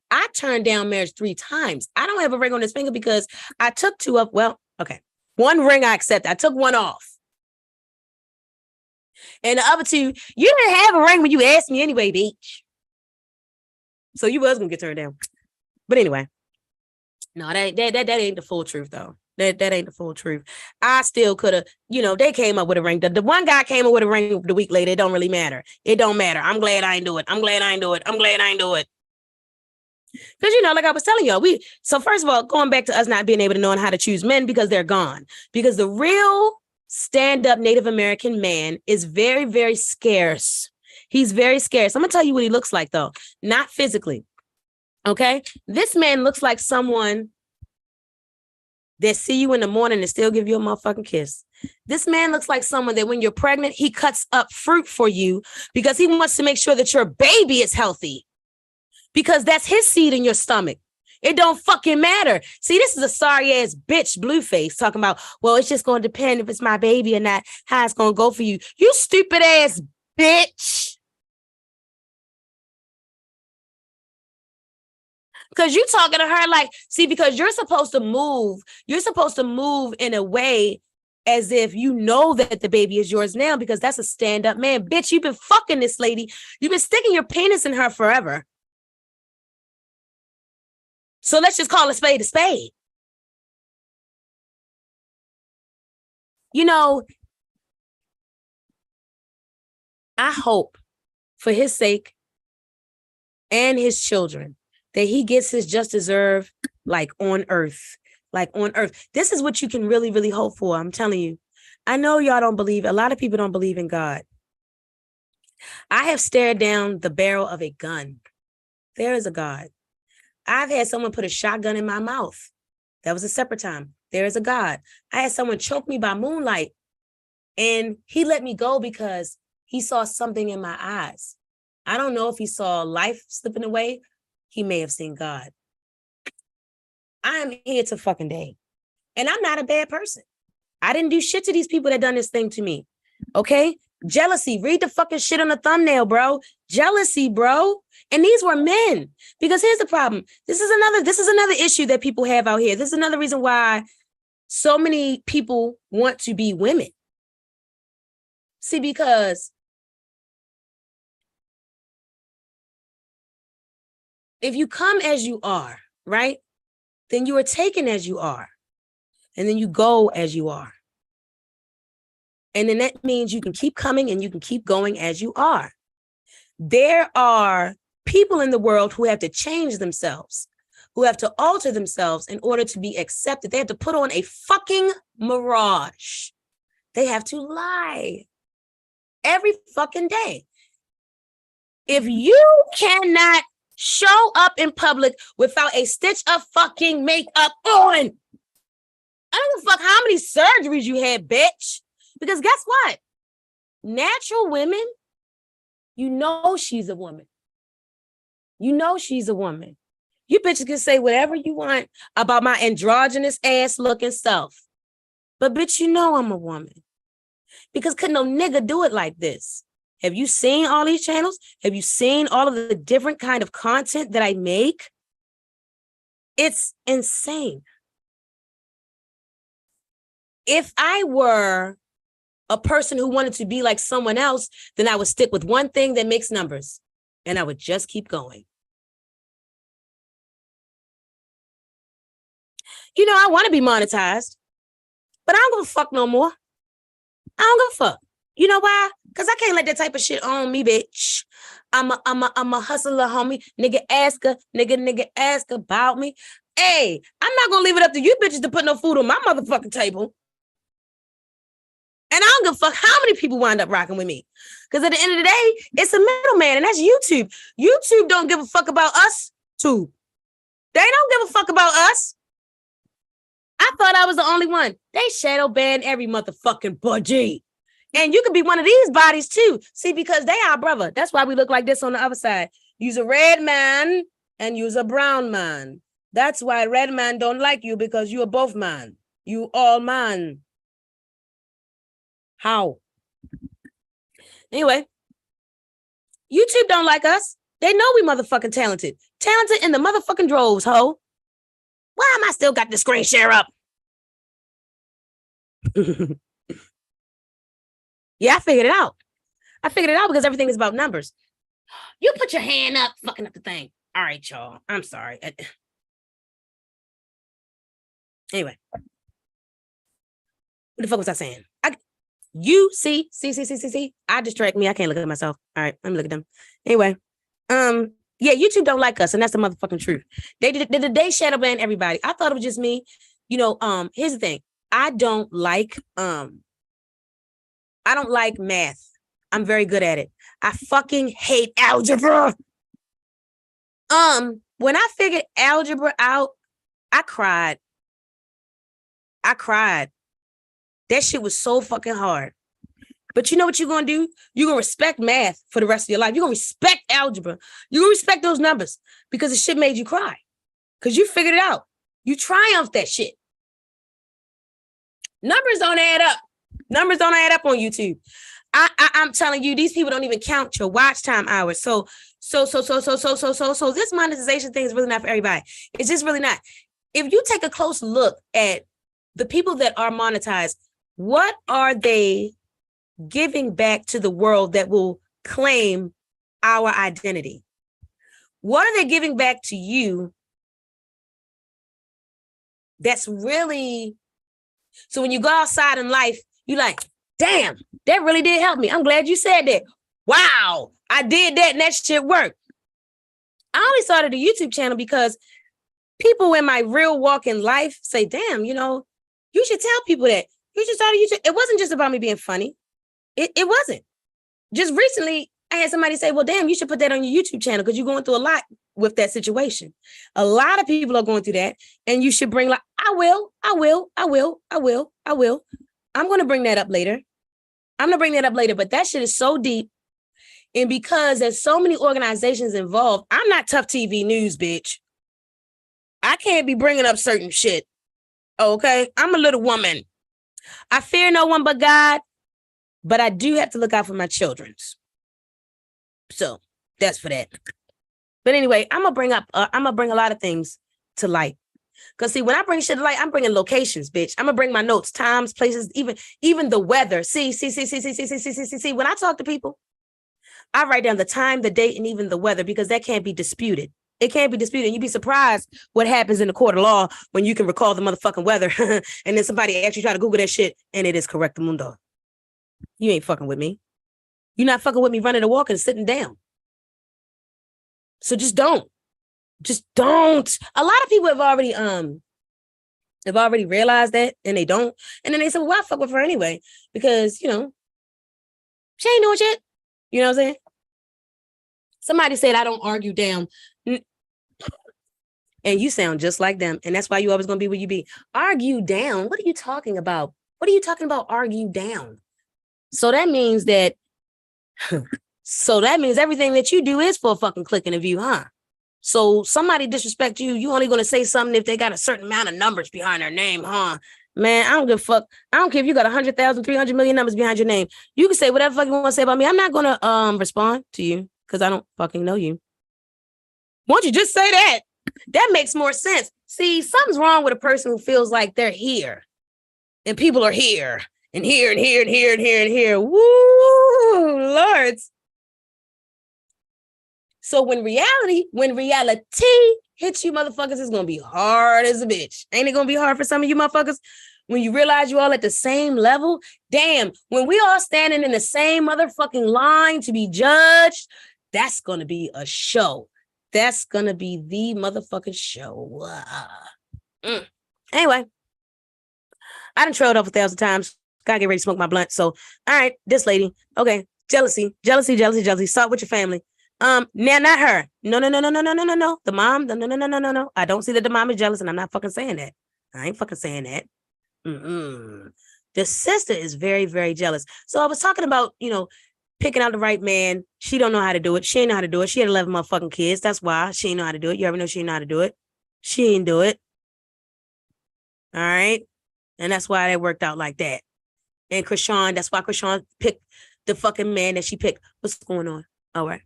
S1: I turned down marriage 3 times. I don't have a ring on this finger because I took 2 up. Well, okay. 1 ring I accept. I took 1 off. And the other 2, you didn't have a ring when you asked me anyway, bitch. So you was gonna get turned down. But anyway, no, that ain't the full truth though. That ain't the full truth. I still could have, they came up with a ring. The one guy came up with a ring the week later. It don't really matter. It don't matter. I'm glad I ain't do it. I'm glad I ain't do it. I'm glad I ain't do it. Because, like I was telling y'all, so first of all, going back to us not being able to know how to choose men because they're gone. Because the real stand-up Native American man is very, very scarce. He's very scarce. I'm going to tell you what he looks like, though. Not physically. Okay? This man looks like someone that see you in the morning and still give you a motherfucking kiss. This man looks like someone that when you're pregnant, he cuts up fruit for you because he wants to make sure that your baby is healthy. Because that's his seed in your stomach. It don't fucking matter. See, this is a sorry ass bitch, blueface, talking about, well, it's just going to depend if it's my baby or not, how it's going to go for you. You stupid ass bitch. Because you talking to her like, see, because you're supposed to move in a way as if you know that the baby is yours now, because that's a stand-up man. Bitch, you've been fucking this lady. You've been sticking your penis in her forever. So let's just call a spade a spade. I hope for his sake and his children that he gets his just deserved, like on earth. Like on earth. This is what you can really, really hope for. I'm telling you. I know y'all don't believe, a lot of people don't believe in God. I have stared down the barrel of a gun. There is a God. I've had someone put a shotgun in my mouth. That was a separate time. There is a God. I had someone choke me by moonlight, and he let me go because he saw something in my eyes. I don't know if he saw life slipping away. He may have seen God. I am here to fucking day. And I'm not a bad person. I didn't do shit to these people that done this thing to me. Okay? Jealousy. Read the fucking shit on the thumbnail, bro. Jealousy, bro. And these were men. Because here's the problem. This is another issue that people have out here. This is another reason why so many people want to be women. See, because if you come as you are, right, then you are taken as you are. And then you go as you are. And then that means you can keep coming and you can keep going as you are. There are people in the world who have to change themselves, who have to alter themselves in order to be accepted. They have to put on a fucking mirage. They have to lie every fucking day. If you cannot show up in public without a stitch of fucking makeup on, I don't give a fuck how many surgeries you had, bitch. Because guess what? Natural women, you know she's a woman. You know she's a woman. You bitches can say whatever you want about my androgynous ass looking self. But bitch, you know I'm a woman. Because couldn't no nigga do it like this. Have you seen all these channels? Have you seen all of the different kind of content that I make? It's insane. If I were a person who wanted to be like someone else, then I would stick with one thing that makes numbers, and I would just keep going. I want to be monetized, but I don't give a fuck no more. I don't give a fuck. You know why? Because I can't let that type of shit on me, bitch. I'm a hustler, homie. Nigga ask about me. Hey, I'm not going to leave it up to you bitches to put no food on my motherfucking table. And I don't give a fuck how many people wind up rocking with me. Because at the end of the day, it's a middleman, and that's YouTube. YouTube don't give a fuck about us, too. They don't give a fuck about us. I thought I was the only one. They shadow ban every motherfucking budgie. And you could be one of these bodies, too. See, because they are brother. That's why we look like this on the other side. You's a red man, and you's a brown man. That's why red man don't like you, because you are both man. You all man. How? Anyway, YouTube don't like us. They know we motherfucking talented. Talented in the motherfucking droves, ho. Why am I still got the screen share up? Yeah, I figured it out. I figured it out because everything is about numbers. You put your hand up, fucking up the thing. All right, y'all. I'm sorry. Anyway. What the fuck was I saying? See. I distract me. I can't look at myself. All right, let me look at them. Anyway, yeah, YouTube don't like us, and that's the motherfucking truth. They shadow ban everybody. I thought it was just me. You know, here's the thing. I don't like math. I'm very good at it. I fucking hate algebra. When I figured algebra out, I cried. That shit was so fucking hard. But you know what you're going to do? You're going to respect math for the rest of your life. You're going to respect algebra. You're going to respect those numbers because the shit made you cry. Because you figured it out. You triumphed that shit. Numbers don't add up. Numbers don't add up on YouTube. I'm telling you, these people don't even count your watch time hours. So this monetization thing is really not for everybody. It's just really not. If you take a close look at the people that are monetized, what are they giving back to the world that will claim our identity? What are they giving back to you that's really... So when you go outside in life, you're like, damn, that really did help me. I'm glad you said that. Wow, I did that and that shit worked. I only started a YouTube channel because people in my real walk in life say, damn, you know, you should tell people that. You should start a YouTube. It wasn't just about me being funny. It wasn't. Just recently, I had somebody say, well, damn, you should put that on your YouTube channel because you're going through a lot with that situation. A lot of people are going through that. And you should bring, like, I will. I'm going to bring that up later. But that shit is so deep. And because there's so many organizations involved, I'm not Tough TV News, bitch. I can't be bringing up certain shit. Okay? I'm a little woman. I fear no one but God, but I do have to look out for my children's. So that's for that. But anyway, I'm gonna bring a lot of things to light. Because see, when I bring shit to light, I'm bringing locations, bitch. I'm gonna bring my notes, times, places, even the weather. See. When I talk to people, I write down the time, the date, and even the weather because that can't be disputed. It can't be disputed. You'd be surprised what happens in the court of law when you can recall the motherfucking weather and then somebody actually try to Google that shit and it is correct mundo. You ain't fucking with me. You're not fucking with me running a walk and sitting down. So just don't. Just don't. A lot of people have already realized that and they don't. And then they say, well, why fuck with her anyway? Because, you know, she ain't doing shit. You know what I'm saying? Somebody said I don't argue down. And you sound just like them. And that's why you always going to be where you be. Argue down? What are you talking about? What are you talking about argue down? So that means that everything that you do is for a fucking click and a view, huh? So somebody disrespect you, you only going to say something if they got a certain amount of numbers behind their name, huh? Man, I don't give a fuck. I don't care if you got 100,000, 300 million numbers behind your name. You can say whatever fuck you want to say about me. I'm not going to respond to you because I don't fucking know you. Won't you just say that? That makes more sense. See, something's wrong with a person who feels like they're here and people are here and here and here and here and here and here. Woo, lords. So when reality hits you motherfuckers, it's going to be hard as a bitch. Ain't it going to be hard for some of you motherfuckers? When you realize you all at the same level? Damn, when we all standing in the same motherfucking line to be judged, that's going to be a show. That's going to be the motherfucking show. Anyway, I done trailed up 1,000 times. Gotta get ready to smoke my blunt. So, all right, this lady. Okay, jealousy. Start with your family. Now not her. No. The mom. No. I don't see that the mom is jealous, and I'm not fucking saying that. I ain't fucking saying that. The sister is very, very jealous. So I was talking about, you know, picking out the right man. She don't know how to do it. She ain't know how to do it. She had 11 motherfucking kids. That's why she ain't know how to do it. You ever know she ain't know how to do it? She ain't do it. All right. And that's why that worked out like that. And Chrisean, that's why Chrisean picked the fucking man that she picked. What's going on? All right.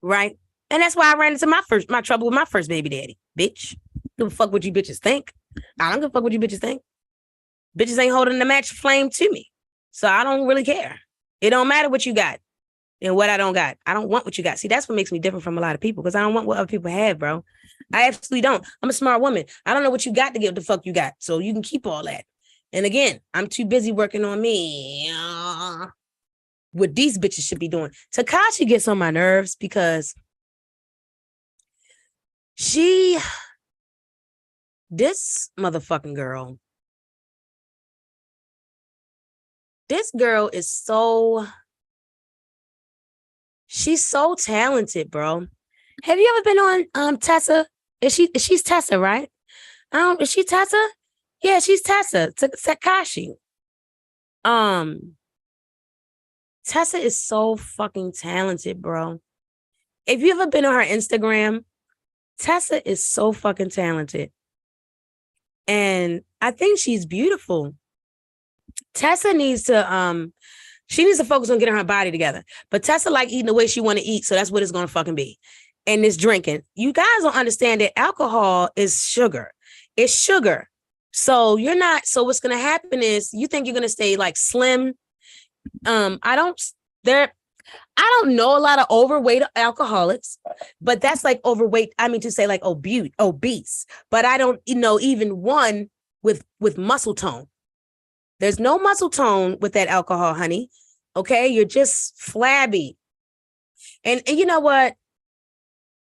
S1: Right. And that's why I ran into my trouble with my first baby daddy. Bitch. Give a fuck what you bitches think. I don't give a fuck what you bitches think. Bitches ain't holding the match flame to me. So I don't really care. It don't matter what you got. and what I don't got. I don't want what you got. See, that's what makes me different from a lot of people, because I don't want what other people have, bro. I absolutely don't. I'm a smart woman. I don't know what you got to give the fuck you got. So you can keep all that. And again, I'm too busy working on me. What these bitches should be doing. TCHES gets on my nerves because this motherfucking girl, this girl is she's so talented, bro. Have you ever been on Tessa? She's Tessa, right? Is she Tessa? Yeah, she's Tessa. TCHES. Tessa is so fucking talented, bro. If you ever been on her Instagram, Tessa is so fucking talented. And I think she's beautiful. Tessa needs to she needs to focus on getting her body together. But Tessa like eating the way she want to eat, so that's what it's gonna fucking be. And this drinking. You guys don't understand that alcohol is sugar. It's sugar. So what's gonna happen is you think you're gonna stay like slim. I don't know a lot of overweight alcoholics, but that's like overweight. I mean to say like obese, but I don't know even one with muscle tone. There's no muscle tone with that alcohol, honey. Okay, you're just flabby. And you know what?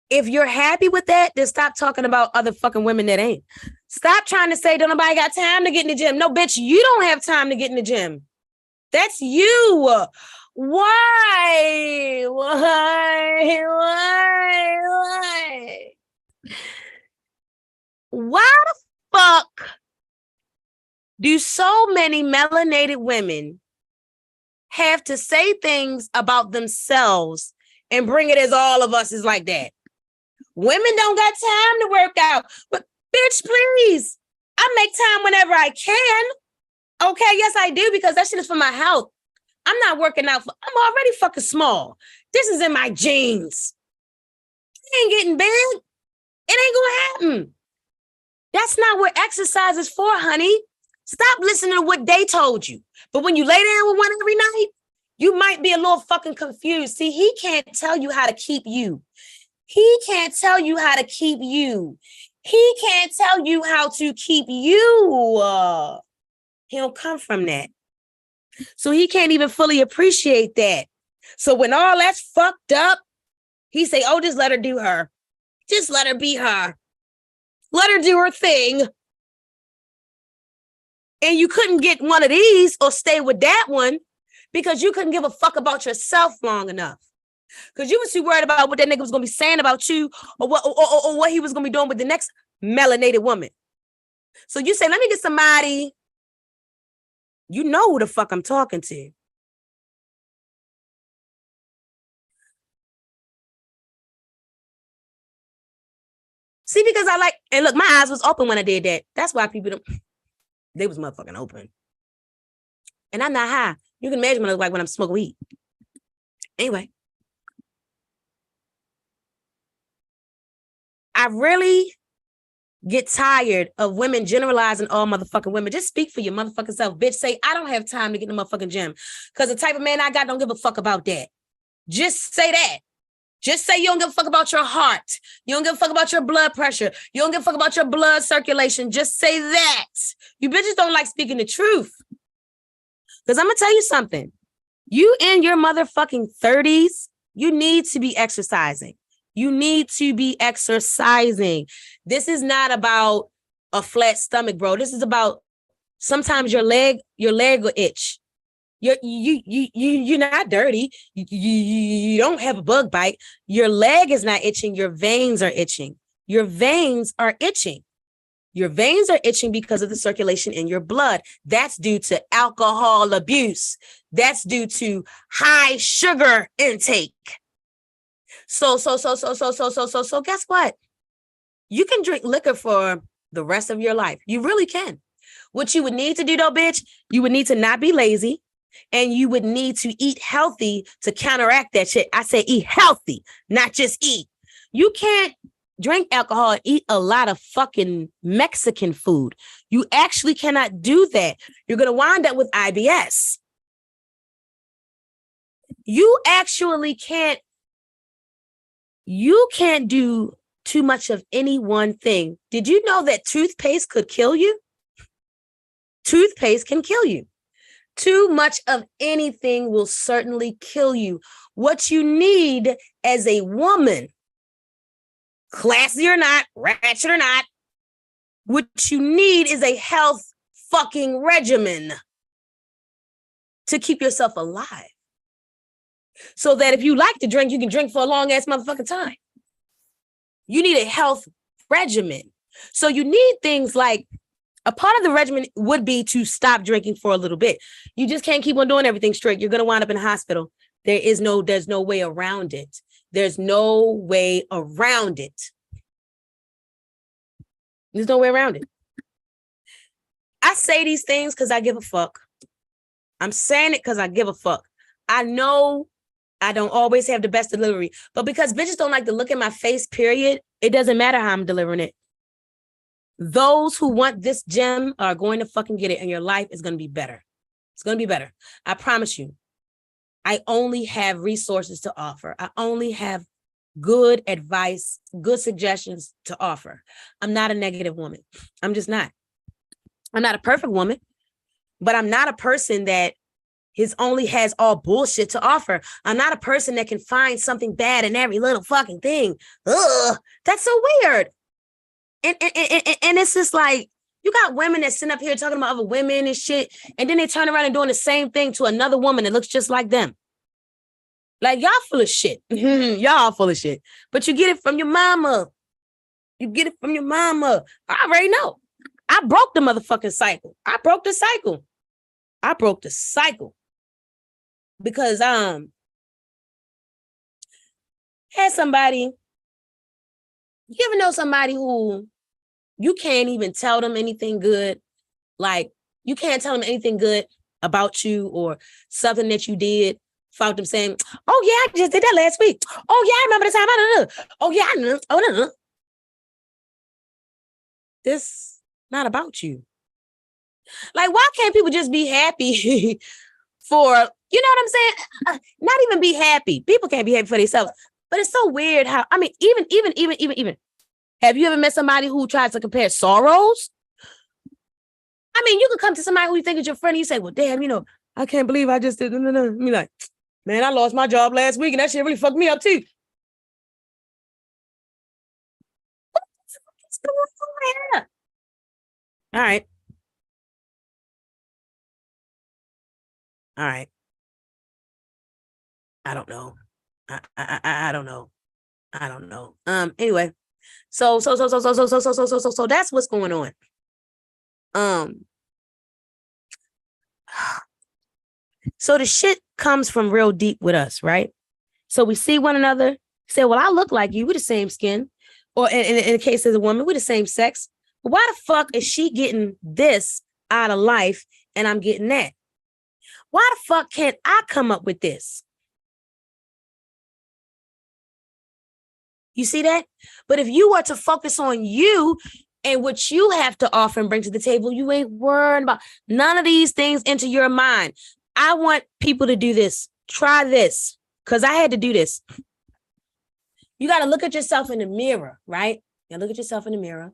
S1: If you're happy with that, then stop talking about other fucking women that ain't. Stop trying to say don't nobody got time to get in the gym. No, bitch, you don't have time to get in the gym. That's you. Why? Why the fuck do so many melanated women have to say things about themselves and bring it as all of us is like that? Women don't got time to work out. But bitch, please. I make time whenever I can. Okay, yes, I do, because that shit is for my health. I'm not working out. I'm already fucking small. This is in my genes. It ain't getting big. It ain't gonna happen. That's not what exercise is for, honey. Stop listening to what they told you. But when you lay down with one every night, you might be a little fucking confused. See, he can't tell you how to keep you. He can't tell you how to keep you. He can't tell you how to keep you. He don't come from that. So he can't even fully appreciate that. So when all that's fucked up, he say, oh, just let her do her. Just let her be her. Let her do her thing. And you couldn't get one of these or stay with that one because you couldn't give a fuck about yourself long enough. Because you was too worried about what that nigga was going to be saying about you or what he was going to be doing with the next melanated woman. So you say, let me get somebody. You know who the fuck I'm talking to. See, because I like, and look, my eyes was open when I did that. That's why people don't, they was motherfucking open. And I'm not high. You can imagine what I look like when I'm smoking weed. Anyway. I really get tired of women generalizing all motherfucking women. Just speak for your motherfucking self. Bitch, say, I don't have time to get in the motherfucking gym. Because the type of man I got don't give a fuck about that. Just say that. Just say you don't give a fuck about your heart. You don't give a fuck about your blood pressure. You don't give a fuck about your blood circulation. Just say that. You bitches don't like speaking the truth. Because I'm going to tell you something. You in your motherfucking 30s, you need to be exercising. You need to be exercising. This is not about a flat stomach, bro. This is about sometimes your leg will itch. You're not dirty. You don't have a bug bite. Your leg is not itching. Your veins are itching. Your veins are itching. Your veins are itching because of the circulation in your blood. That's due to alcohol abuse. That's due to high sugar intake. So guess what? You can drink liquor for the rest of your life. You really can. What you would need to do though, bitch, you would need to not be lazy and you would need to eat healthy to counteract that shit. I say eat healthy, not just eat. You can't drink alcohol and eat a lot of fucking Mexican food. You actually cannot do that. You're going to wind up with IBS. You actually can't do too much of any one thing. Did you know that toothpaste could kill you? Toothpaste can kill you. Too much of anything will certainly kill you. What you need as a woman, classy or not, ratchet or not, what you need is a health fucking regimen to keep yourself alive. So that if you like to drink, you can drink for a long ass motherfucking time. You need a health regimen. So you need things like, a part of the regimen would be to stop drinking for a little bit. You just can't keep on doing everything straight. You're going to wind up in a hospital. There's no way around it. There's no way around it. There's no way around it. I say these things because I give a fuck. I'm saying it because I give a fuck. I know I don't always have the best delivery, but because bitches don't like to look at my face, period, it doesn't matter how I'm delivering it. Those who want this gem are going to fucking get it, and your life is going to be better. It's going to be better. I promise you. I only have resources to offer. I only have good advice, good suggestions to offer. I'm not a negative woman. I'm just not. I'm not a perfect woman, but I'm not a person that only has all bullshit to offer. I'm not a person that can find something bad in every little fucking thing. Ugh, that's so weird. And it's just like, you got women that sit up here talking about other women and shit, and then they turn around and doing the same thing to another woman that looks just like them. Like, y'all full of shit. Y'all full of shit. But you get it from your mama. You get it from your mama. I already know. I broke the motherfucking cycle. I broke the cycle. I broke the cycle. Because had somebody, you ever know somebody who you can't even tell them anything good? Like, you can't tell them anything good about you or something that you did without them saying, oh yeah, I just did that last week. Oh yeah, I remember the time. Oh yeah, I know. Oh no. This not about you. Like, why can't people just be happy for, you know what I'm saying? Not even be happy. People can't be happy for themselves. But it's so weird how, I mean, even. Have you ever met somebody who tries to compare sorrows? I mean, you could come to somebody who you think is your friend and you say, well, damn, you know, I can't believe I just did. No. I mean, like, man, I lost my job last week and that shit really fucked me up too. What's going on here? All right. I don't know. I don't know. Anyway. So that's what's going on. So the shit comes from real deep with us, right? So we see one another, say, well, I look like you, we're the same skin. Or in the case of the woman, we're the same sex. But why the fuck is she getting this out of life and I'm getting that? Why the fuck can't I come up with this? You see that? But if you were to focus on you and what you have to offer and bring to the table, you ain't worried about none of these things into your mind. I want people to do this. Try this, because I had to do this. You got to look at yourself in the mirror, right? You look at yourself in the mirror.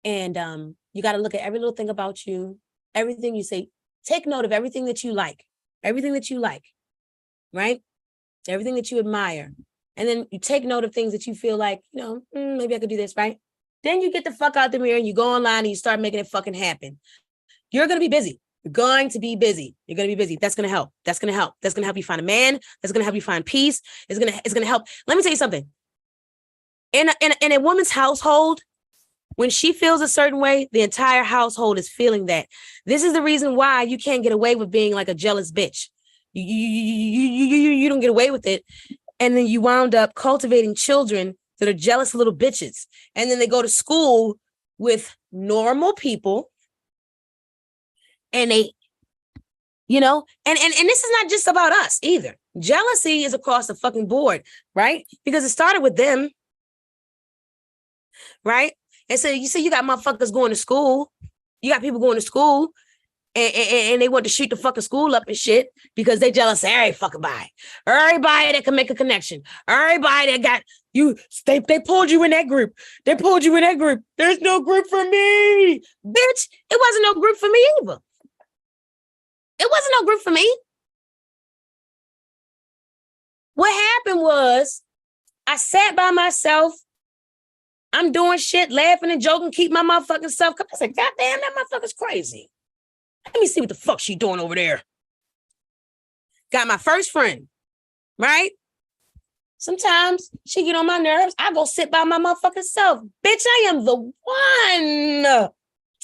S1: And you got to look at every little thing about you, everything you say. Take note of everything that you like, right? Everything that you admire. And then you take note of things that you feel like, you know, maybe I could do this, right? Then you get the fuck out the mirror and you go online and you start making it fucking happen. You're going to be busy. You're going to be busy. You're going to be busy. That's going to help. That's going to help. That's going to help you find a man. That's going to help you find peace. It's going to help. Let me tell you something. In a woman's household, when she feels a certain way, the entire household is feeling that. This is the reason why you can't get away with being like a jealous bitch. You don't get away with it. And then you wound up cultivating children that are jealous little bitches. And then they go to school with normal people. And they, you know, and this is not just about us either. Jealousy is across the fucking board, right? Because it started with them, right? And so you see, you got motherfuckers going to school. You got people going to school. and they want to shoot the fucking school up and shit because they jealous of every fucking body. Everybody that can make a connection. Everybody that got you, they pulled you in that group. They pulled you in that group. There's no group for me. Bitch, it wasn't no group for me either. It wasn't no group for me. What happened was I sat by myself. I'm doing shit, laughing and joking, keep my motherfucking self. I said, God damn, that motherfucker's crazy. Let me see what the fuck she doing over there. Got my first friend, right? Sometimes she get on my nerves. I go sit by my motherfucking self. Bitch, I am the one.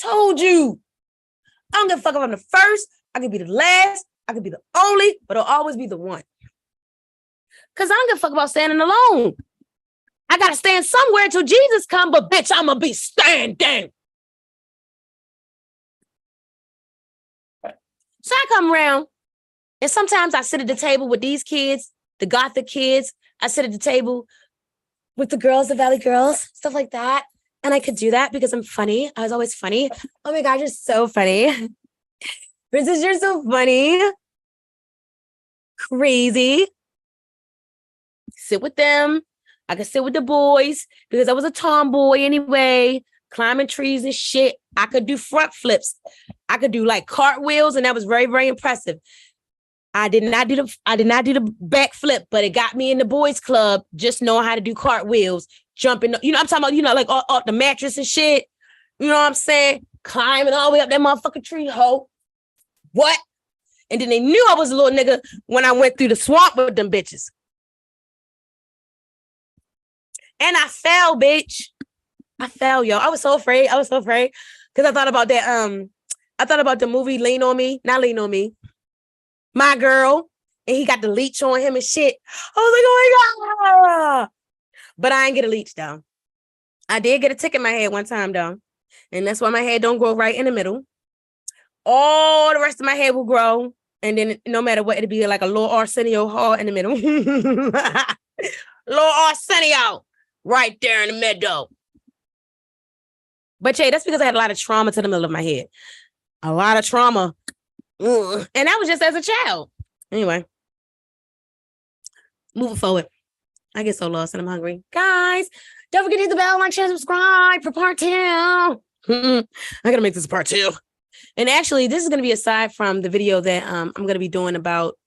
S1: Told you. I don't give a fuck if I'm the first. I could be the last. I could be the only, but I'll always be the one. Because I don't give a fuck about standing alone. I got to stand somewhere till Jesus come, but bitch, I'm going to be standing. So I come around, and sometimes I sit at the table with these kids, the Gothic kids. I sit at the table with the girls, the Valley girls, stuff like that. And I could do that because I'm funny. I was always funny. Oh my God, you're so funny. Princess, you're so funny. Crazy. Sit with them. I could sit with the boys because I was a tomboy anyway, climbing trees and shit. I could do front flips. I could do like cartwheels, and that was very, very impressive. I did not do the back flip, but it got me in the boys club, just knowing how to do cartwheels, jumping, you know, I'm talking about, like off the mattress and shit. You know what I'm saying? Climbing all the way up that motherfucking tree hoe. What? And then they knew I was a little nigga when I went through the swamp with them bitches. And I fell, bitch. I fell, yo. I was so afraid. Because I thought about that. I thought about the movie Lean on Me. Not Lean on Me. My Girl. And he got the leech on him and shit. I was like, oh my God. But I ain't get a leech, though. I did get a tick in my head one time, though. And that's why my head don't grow right in the middle. All the rest of my head will grow. And then no matter what, it'll be like a little Arsenio Hall in the middle. Little Arsenio. Right there in the middle. But yeah, that's because I had a lot of trauma to the middle of my head. A lot of trauma. And that was just as a child. Anyway. Moving forward. I get so lost and I'm hungry. Guys, don't forget to hit the bell, like, share, subscribe for part 2. I gotta make this part 2. And actually, this is going to be aside from the video that I'm going to be doing about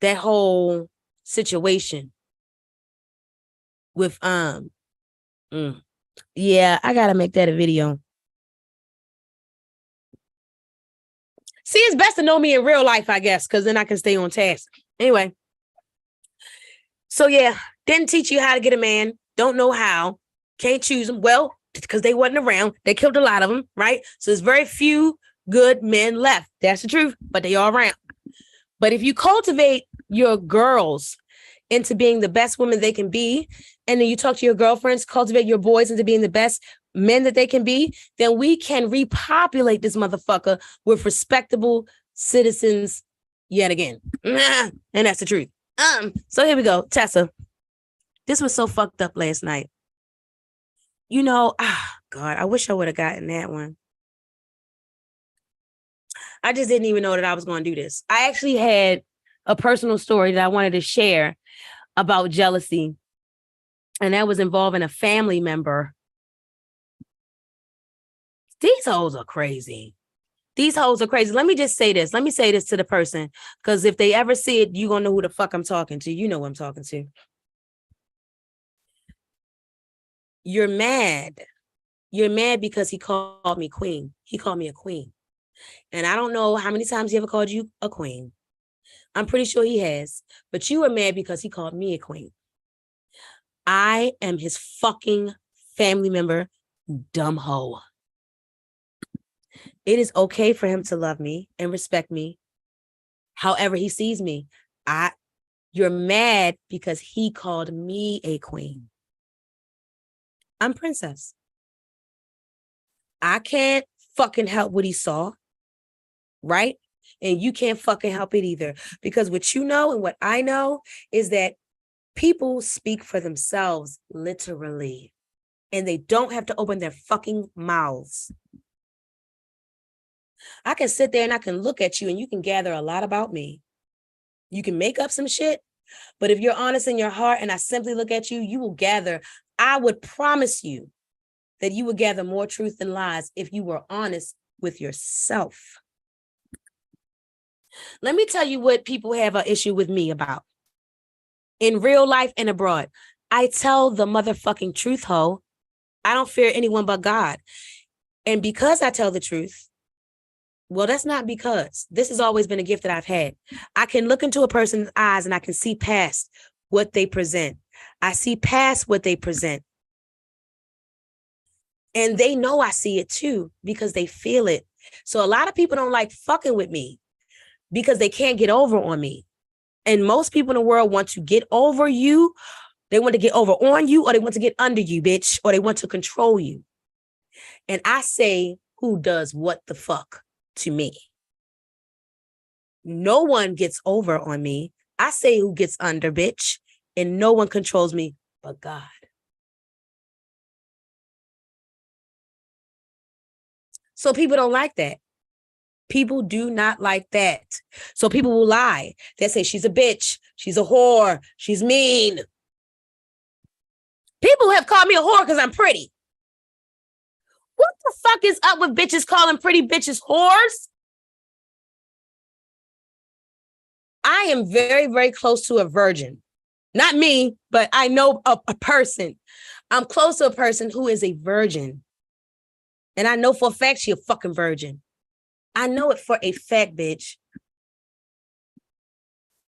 S1: that whole situation. With yeah, I gotta make that a video. See, it's best to know me in real life, I guess, because then I can stay on task. Anyway, so yeah, didn't teach you how to get a man, don't know how, can't choose them. Well, because they wasn't around, they killed a lot of them, right? So there's very few good men left. That's the truth, but they are around. But if you cultivate your girls into being the best women they can be, and then you talk to your girlfriends, cultivate your boys into being the best men that they can be, then we can repopulate this motherfucker with respectable citizens yet again. And that's the truth. So here we go. Tessa, this was so fucked up last night. You know, God, I wish I would have gotten that one. I just didn't even know that I was going to do this. I actually had a personal story that I wanted to share about jealousy, and that was involving a family member. These hoes are crazy. These hoes are crazy. Let me just say this. Let me say this to the person, because if they ever see it, you're going to know who the fuck I'm talking to. You know who I'm talking to. You're mad. You're mad because he called me queen. He called me a queen. And I don't know how many times he ever called you a queen. I'm pretty sure he has. But you are mad because he called me a queen. I am his fucking family member, dumb hoe. It is okay for him to love me and respect me however he sees me. You're mad because he called me a queen. I'm princess. I can't fucking help what he saw, right? And you can't fucking help it either. Because what you know and what I know is that people speak for themselves, literally. And they don't have to open their fucking mouths. I can sit there and I can look at you and you can gather a lot about me. You can make up some shit, but if you're honest in your heart and I simply look at you, you will gather. I would promise you that you would gather more truth than lies if you were honest with yourself. Let me tell you what people have an issue with me about. In real life and abroad, I tell the motherfucking truth, ho. I don't fear anyone but God. And because I tell the truth, well, that's not because. This has always been a gift that I've had. I can look into a person's eyes and I can see past what they present. I see past what they present. And they know I see it too because they feel it. So a lot of people don't like fucking with me because they can't get over on me. And most people in the world want to get over you. They want to get over on you, or they want to get under you, bitch, or they want to control you. And I say, who does what the fuck to me? No one gets over on me. I say who gets under, bitch, and no one controls me but God. So people don't like that. People do not like that. So people will lie. They say she's a bitch. She's a whore. She's mean. People have called me a whore because I'm pretty. What the fuck is up with bitches calling pretty bitches whores? I am very, very close to a virgin. Not me, but I know a person. I'm close to a person who is a virgin. And I know for a fact she a fucking virgin. I know it for a fact, bitch.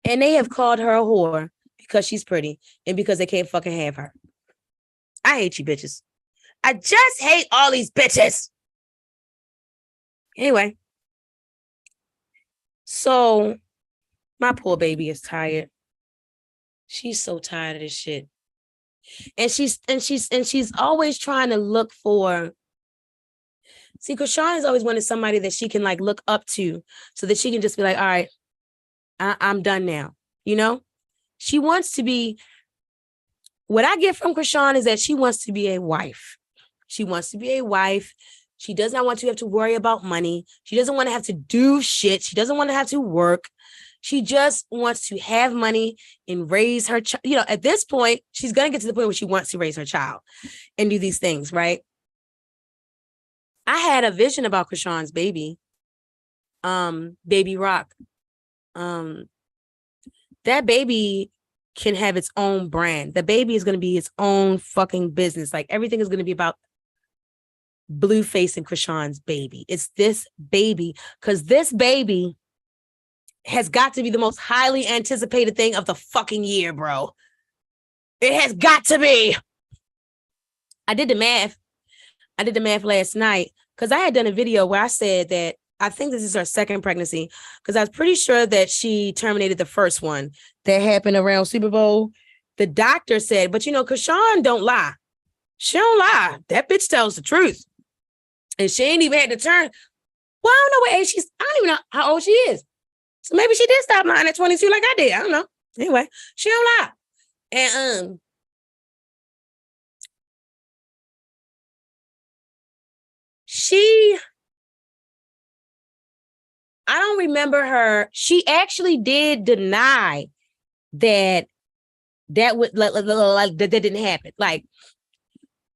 S1: And they have called her a whore because she's pretty and because they can't fucking have her. I hate you bitches. I just hate all these bitches. Anyway. So my poor baby is tired. She's so tired of this shit. And she's always trying to look for. See, Chrisean has always wanted somebody that she can like look up to so that she can just be like, all right, I'm done now. You know, she wants to be. What I get from Chrisean is that she wants to be a wife. She wants to be a wife. She does not want to have to worry about money. She doesn't want to have to do shit. She doesn't want to have to work. She just wants to have money and raise her child. You know, at this point, she's going to get to the point where she wants to raise her child and do these things, right? I had a vision about Chrisean's baby, Baby Rock. That baby can have its own brand. The baby is going to be its own fucking business. Like everything is going to be about Blueface and Chrisean's baby. It's this baby, because this baby has got to be the most highly anticipated thing of the fucking year, bro. It has got to be. I did the math last night because I had done a video where I said that I think this is her second pregnancy because I was pretty sure that she terminated the first one that happened around Super Bowl. The doctor said, but you know, Chrisean don't lie. She don't lie. That bitch tells the truth. And she ain't even had to turn. Well, I don't know what age she's. I don't even know how old she is. So maybe she did stop lying at 22 like I did. I don't know. Anyway, she don't lie. And I don't remember her. She actually did deny that that didn't happen. Like,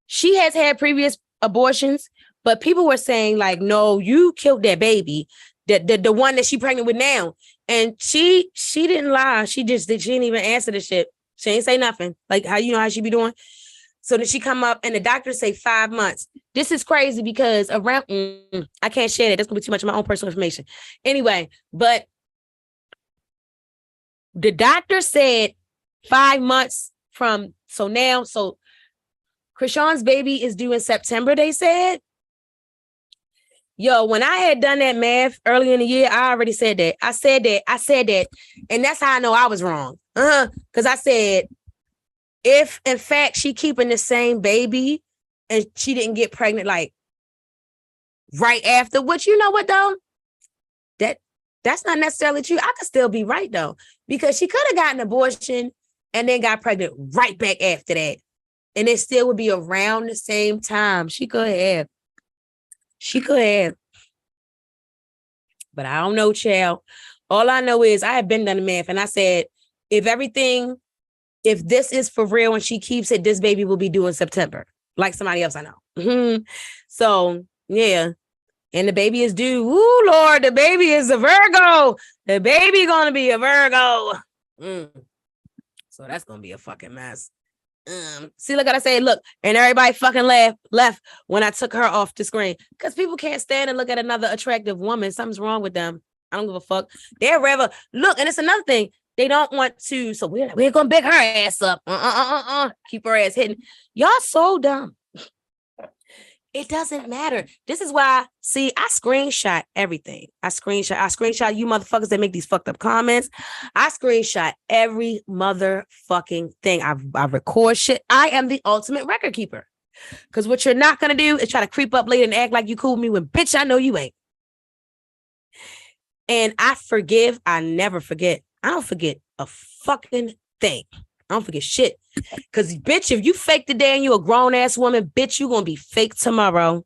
S1: she has had previous abortions, but people were saying like, no, you killed that baby, the one that she pregnant with now. And she didn't lie. She didn't even answer the shit. She ain't say nothing. Like, how you know how she be doing? So then she come up and the doctor say 5 months. This is crazy because around, I can't share that. That's gonna be too much of my own personal information. Anyway, but the doctor said 5 months from, so Chrisean's baby is due in September, they said. Yo, when I had done that math earlier in the year, I already said that. I said that. And that's how I know I was wrong. Because I said, if in fact she keeping the same baby and she didn't get pregnant like right after, which you know what though? That's not necessarily true. I could still be right though, because she could have gotten an abortion and then got pregnant right back after that. And it still would be around the same time. She could have. But I don't know, child. All I know is I have been done the math, and I said, if this is for real and she keeps it, this baby will be due in September, like somebody else I know. So, yeah. And the baby is due. Ooh, Lord, the baby is a Virgo. The baby gonna be a Virgo. So that's gonna be a fucking mess. See, look what I say. Look, and everybody fucking left when I took her off the screen because people can't stand and look at another attractive woman. Something's wrong with them. I don't give a fuck. They're rather look, and it's another thing. They don't want to. So we're gonna big her ass up. Keep her ass hidden. Y'all so dumb. It doesn't matter. This is why, see, I screenshot everything. I screenshot you motherfuckers that make these fucked up comments. I screenshot every motherfucking thing. I record shit. I am the ultimate record keeper. Because what you're not going to do is try to creep up later and act like you cool with me when, bitch, I know you ain't. And I forgive. I never forget. I don't forget a fucking thing. I don't forget shit. Because, bitch, if you fake today and you a grown-ass woman, bitch, you going to be fake tomorrow.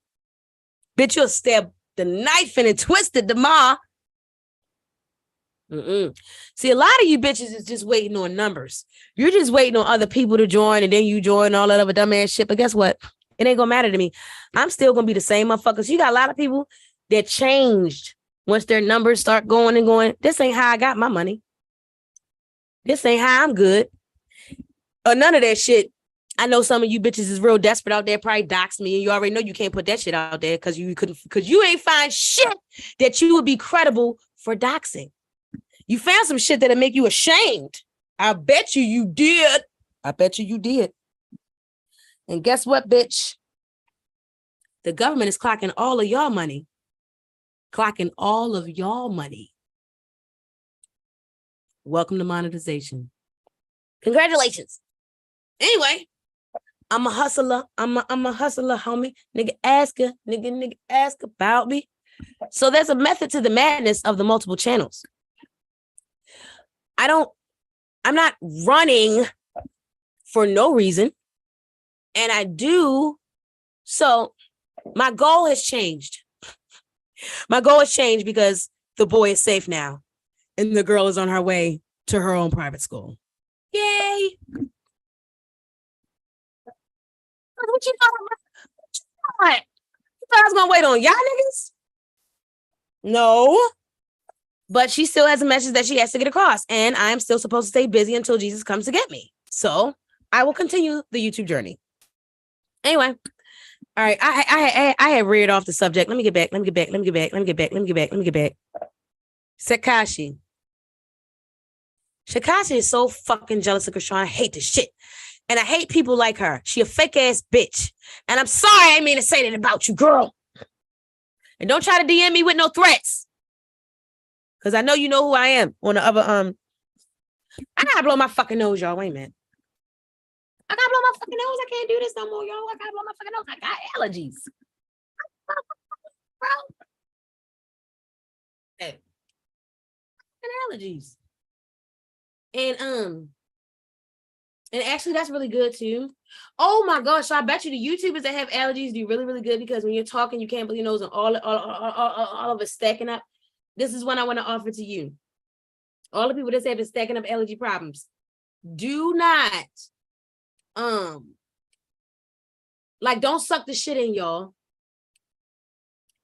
S1: Bitch, you'll stab the knife in and twist it tomorrow. See, a lot of you bitches is just waiting on numbers. You're just waiting on other people to join, and then you join all that other dumbass shit. But guess what? It ain't going to matter to me. I'm still going to be the same motherfuckers. You got a lot of people that changed once their numbers start going and going. This ain't how I got my money. This ain't how I'm good. Or none of that shit. I know some of you bitches is real desperate out there, probably dox me, and you already know you can't put that shit out there because you ain't find shit that you would be credible for doxing. You found some shit that'll make you ashamed. I bet you did. I bet you did. And guess what, bitch? The government is clocking all of y'all money. Clocking all of y'all money. Welcome to monetization. Congratulations. Anyway, I'm a hustler. I'm a hustler, homie. Nigga ask about me. So there's a method to the madness of the multiple channels. I'm not running for no reason. And I do. So my goal has changed. My goal has changed because the boy is safe now. And the girl is on her way to her own private school. Yay. What you thought? You thought I was gonna wait on y'all niggas? No. But she still has a message that she has to get across. And I'm still supposed to stay busy until Jesus comes to get me. So I will continue the YouTube journey. Anyway. All right. I had reared off the subject. Let me get back. Tekashi. Tekashi is so fucking jealous of Chrisean. I hate this shit. And I hate people like her. She a fake ass bitch. And I'm sorry I didn't mean to say that about you, girl. And don't try to DM me with no threats. Because I know you know who I am on the other, I gotta blow my fucking nose, y'all. Wait a minute. I gotta blow my fucking nose. I can't do this no more, y'all. I gotta blow my fucking nose. I got allergies. Bro. Hey. Allergies. And actually that's really good too. Oh my gosh, so I bet you the YouTubers that have allergies do really, really good because when you're talking, you can't blow your nose and all of it stacking up. This is what I want to offer to you. All the people that say they're stacking up allergy problems. Do not like don't suck the shit in, y'all.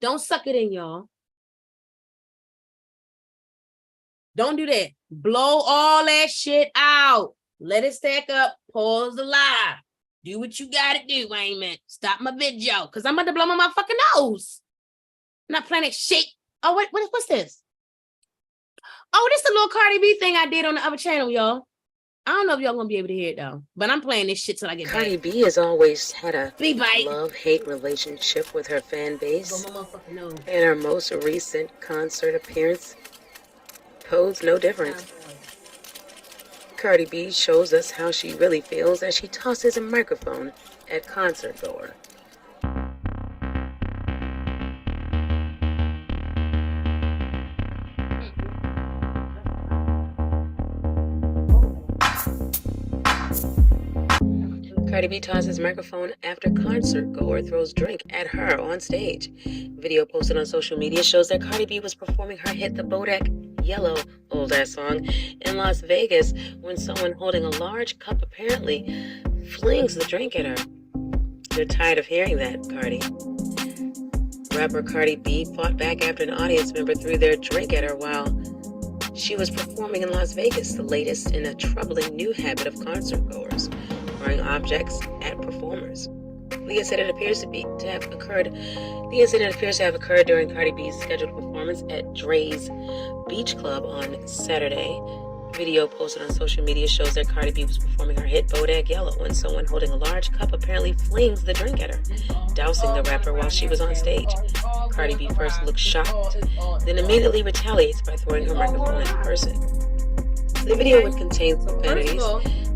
S1: Don't suck it in, y'all. Don't do that. Blow all that shit out. Let it stack up. Pause the live. Do what you gotta do, Wayman. Stop my video, because I'm about to blow my motherfucking nose. I'm not playing that shit. Oh, what's this? Oh, this is a little Cardi B thing I did on the other channel, y'all. I don't know if y'all gonna be able to hear it though, but I'm playing this shit till I get
S2: Cardi
S1: back.
S2: B has always had a love-hate relationship with her fan base, and her most recent concert appearance posed no difference. Cardi B shows us how she really feels as she tosses a microphone at concert goer. Cardi B tosses microphone after concert goer throws drink at her on stage. Video posted on social media shows that Cardi B was performing her hit The Bodak Yellow old-ass song in Las Vegas when someone holding a large cup apparently flings the drink at her. You're tired of hearing that, Cardi. Rapper Cardi B fought back after an audience member threw their drink at her while she was performing in Las Vegas, the latest in a troubling new habit of concert goers, throwing objects at performers. The incident appears to have occurred during Cardi B's scheduled performance at Dre's Beach Club on Saturday. Video posted on social media shows that Cardi B was performing her hit Bodak Yellow when someone holding a large cup apparently flings the drink at her, dousing the rapper while she was on stage. Cardi B first looks shocked, then immediately retaliates by throwing her microphone at the person. The video, which contains profanities,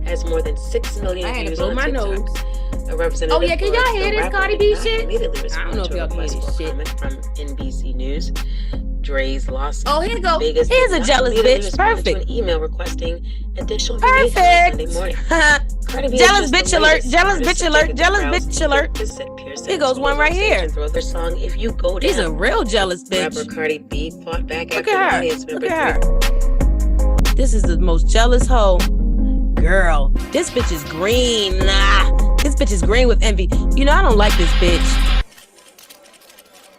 S2: has more than 6 million views on TikTok. A representative
S1: Oh yeah, can y'all hear this Cardi B shit?
S2: Immediately
S1: I don't know if y'all can hear this shit.
S2: comment from NBC News. Dre's lawsuit.
S1: Oh, here you go.
S2: Vegas
S1: Here's a jealous bitch. Perfect.
S2: To an email requesting additional
S1: Perfect.
S2: Sunday morning.
S1: Jealous bitch alert. Jealous bitch alert. Jealous bitch alert. Here goes one right here.
S2: Their song, If You Go Down.
S1: She's a real jealous bitch.
S2: Rapper Cardi B fought back
S1: Look
S2: after
S1: at her.
S2: audience
S1: Look
S2: member
S1: at her. This is the most jealous hoe. Girl, this bitch is green. Nah, this bitch is green with envy. You know, I don't like this bitch.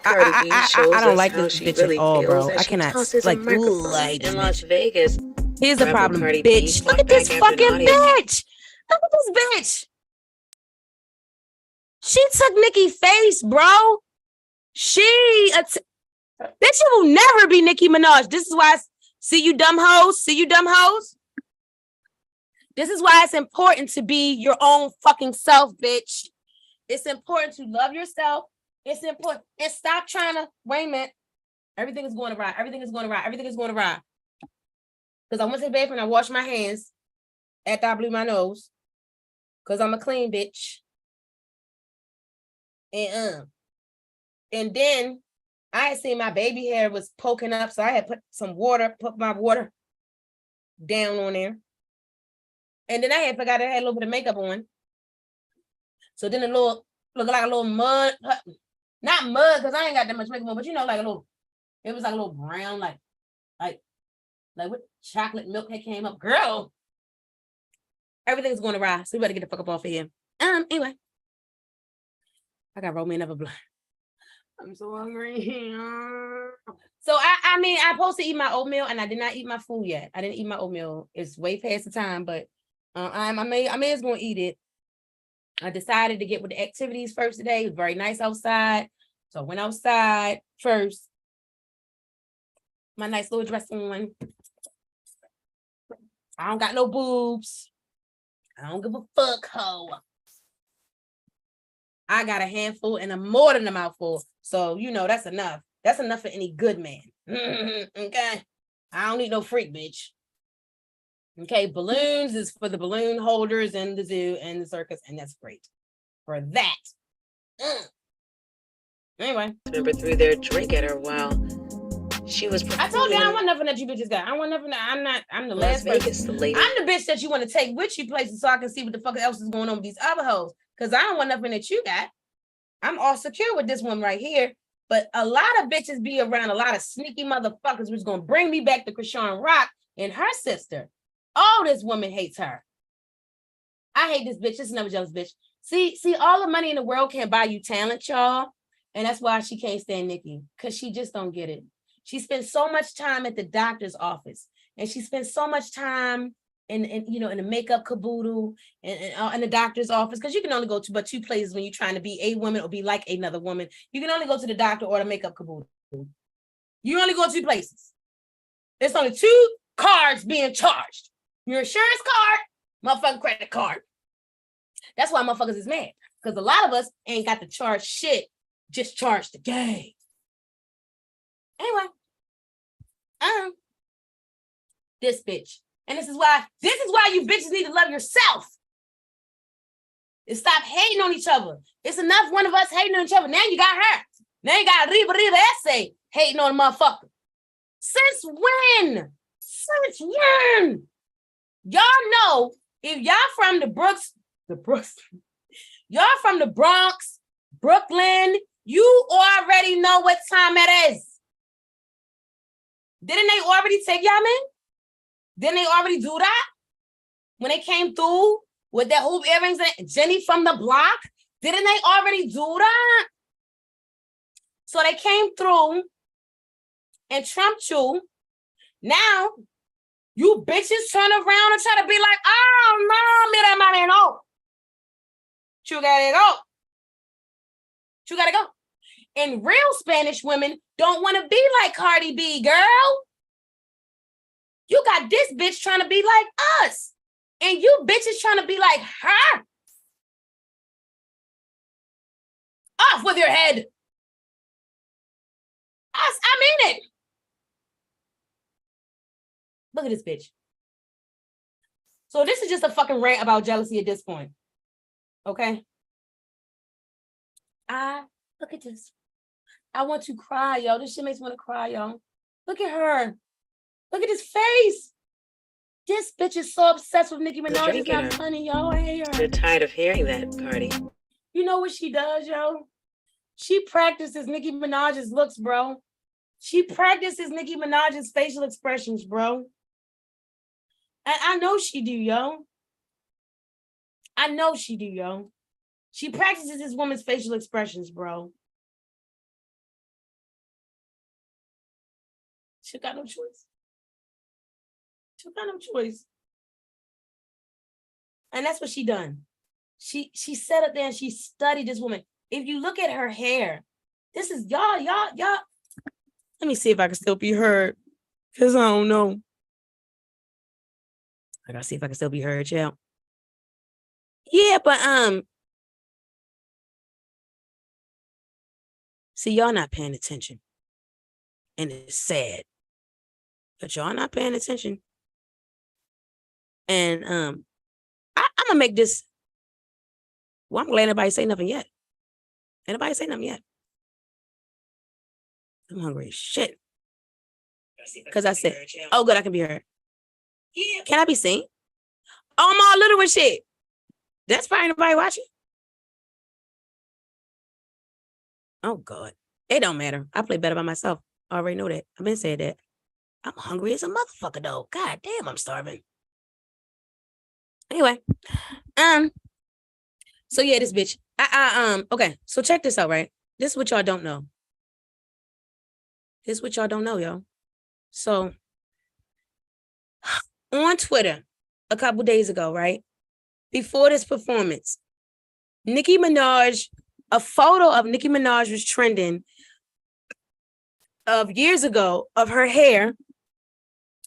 S1: I don't like this bitch
S2: really
S1: at all, bro.
S2: feels
S1: I
S2: as she
S1: cannot,
S2: tosses a
S1: like,
S2: microphone
S1: like this
S2: in Las
S1: bitch.
S2: Vegas.
S1: Here's the
S2: Rapper
S1: problem,
S2: Cardi B
S1: bitch. Look
S2: fought
S1: at this
S2: back after an
S1: fucking
S2: audience.
S1: bitch. Look at this bitch. She took Nicki face, bro. Bitch, you will never be Nicki Minaj. This is why, see you dumb hoes, see you dumb hoes. This is why it's important to be your own fucking self, bitch. It's important to love yourself. It's important. And stop trying to, wait a minute. Everything is going to ride. Everything is going to ride. Everything is going to ride. Because I went to the bathroom and I washed my hands after I blew my nose. Because I'm a clean bitch. And then I had seen my baby hair was poking up. So I had put my water down on there. And then I had forgot I had a little bit of makeup on. So then looked like a little mud. Not mud, because I ain't got that much makeup on, but you know, like a little, it was like a little brown, like what chocolate milk had came up. Girl, everything's going to rise. So we better get the fuck up off of here. Anyway. I got roll me another blunt. I'm so hungry. So I mean, I'm supposed to eat my oatmeal and I did not eat my food yet. I didn't eat my oatmeal. It's way past the time, but I may as well eat it. I decided to get with the activities first today. It was very nice outside. So I went outside first. My nice little dress on. I don't got no boobs. I don't give a fuck, hoe. I got a handful and more than a mouthful. So, you know, that's enough. That's enough for any good man. Okay? I don't need no freak, bitch. Okay, balloons is for the balloon holders in the zoo and the circus, and that's great for that. Anyway.
S2: Remember threw their drink at her while she was performing.
S1: I told you I don't want nothing that you bitches got. I don't want nothing that I'm the last
S2: Vegas, the lady.
S1: I'm the bitch that you want to take with you places so I can see what the fuck else is going on with these other hoes. Because I don't want nothing that you got. I'm all secure with this one right here. But a lot of bitches be around a lot of sneaky motherfuckers who's going to bring me back to Chrisean Rock and her sister. Oh, this woman hates her. I hate this bitch. This is another jealous bitch. See, all the money in the world can't buy you talent, y'all. And that's why she can't stand Nicki. Because she just don't get it. She spends so much time at the doctor's office. And she spends so much time in the makeup caboodle and in the doctor's office. Because you can only go to but two places when you're trying to be a woman or be like another woman. You can only go to the doctor or the makeup caboodle. You only go 2 places. There's only 2 cards being charged. Your insurance card, motherfucking credit card. That's why motherfuckers is mad. Because a lot of us ain't got to charge shit. Just charge the game. Anyway. This bitch. And this is why you bitches need to love yourself. And stop hating on each other. It's enough one of us hating on each other. Now you got her. Now you got Riba essay hating on a motherfucker. Since when? Since when? Y'all know if y'all from the Brooks, Y'all from the Bronx, Brooklyn, you already know what time it is. Didn't they already take y'all in? Didn't they already do that? When they came through with their hoop earrings and Jenny from the block, didn't they already do that? So they came through and trumped you. Now, you bitches turn around and try to be like, oh, no, mira, mami, no. You gotta go. You gotta go. And real Spanish women don't want to be like Cardi B, girl. You got this bitch trying to be like us. And you bitches trying to be like her. Off with your head. I mean it. Look at this bitch. So this is just a fucking rant about jealousy at this point. Okay? Look at this. I want to cry, yo. This shit makes me want to cry, yo. Look at her. Look at his face. This bitch is so obsessed with Nicki Minaj. It's not funny, yo. I hate her.
S2: You're tired of hearing that, Cardi.
S1: You know what she does, yo? She practices Nicki Minaj's looks, bro. She practices Nicki Minaj's facial expressions, bro. And I know she do, yo. I know she do, yo. She practices this woman's facial expressions, bro. She got no choice. She got no choice. And that's what she done. She sat up there and she studied this woman. If you look at her hair, this is y'all. Let me see if I can still be heard. Cause I don't know. I gotta see if I can still be heard, yeah. Yeah, but see, y'all not paying attention. And it's sad. But y'all not paying attention. And I'm gonna make this. Well, I'm glad nobody say nothing yet. Anybody say nothing yet? I'm hungry as shit. Because I said, oh, good, I can be heard. Yeah. Can I be seen? Oh, I'm all little and shit. That's probably nobody watching. Oh, God. It don't matter. I play better by myself. I already know that. I've been saying that. I'm hungry as a motherfucker, though. God damn, I'm starving. Anyway. So, yeah, this bitch. Okay, so check this out, right? This is what y'all don't know. This is what y'all don't know, yo. So, on Twitter, a couple days ago, right? Before this performance, Nicki Minaj, a photo of Nicki Minaj was trending of years ago of her hair.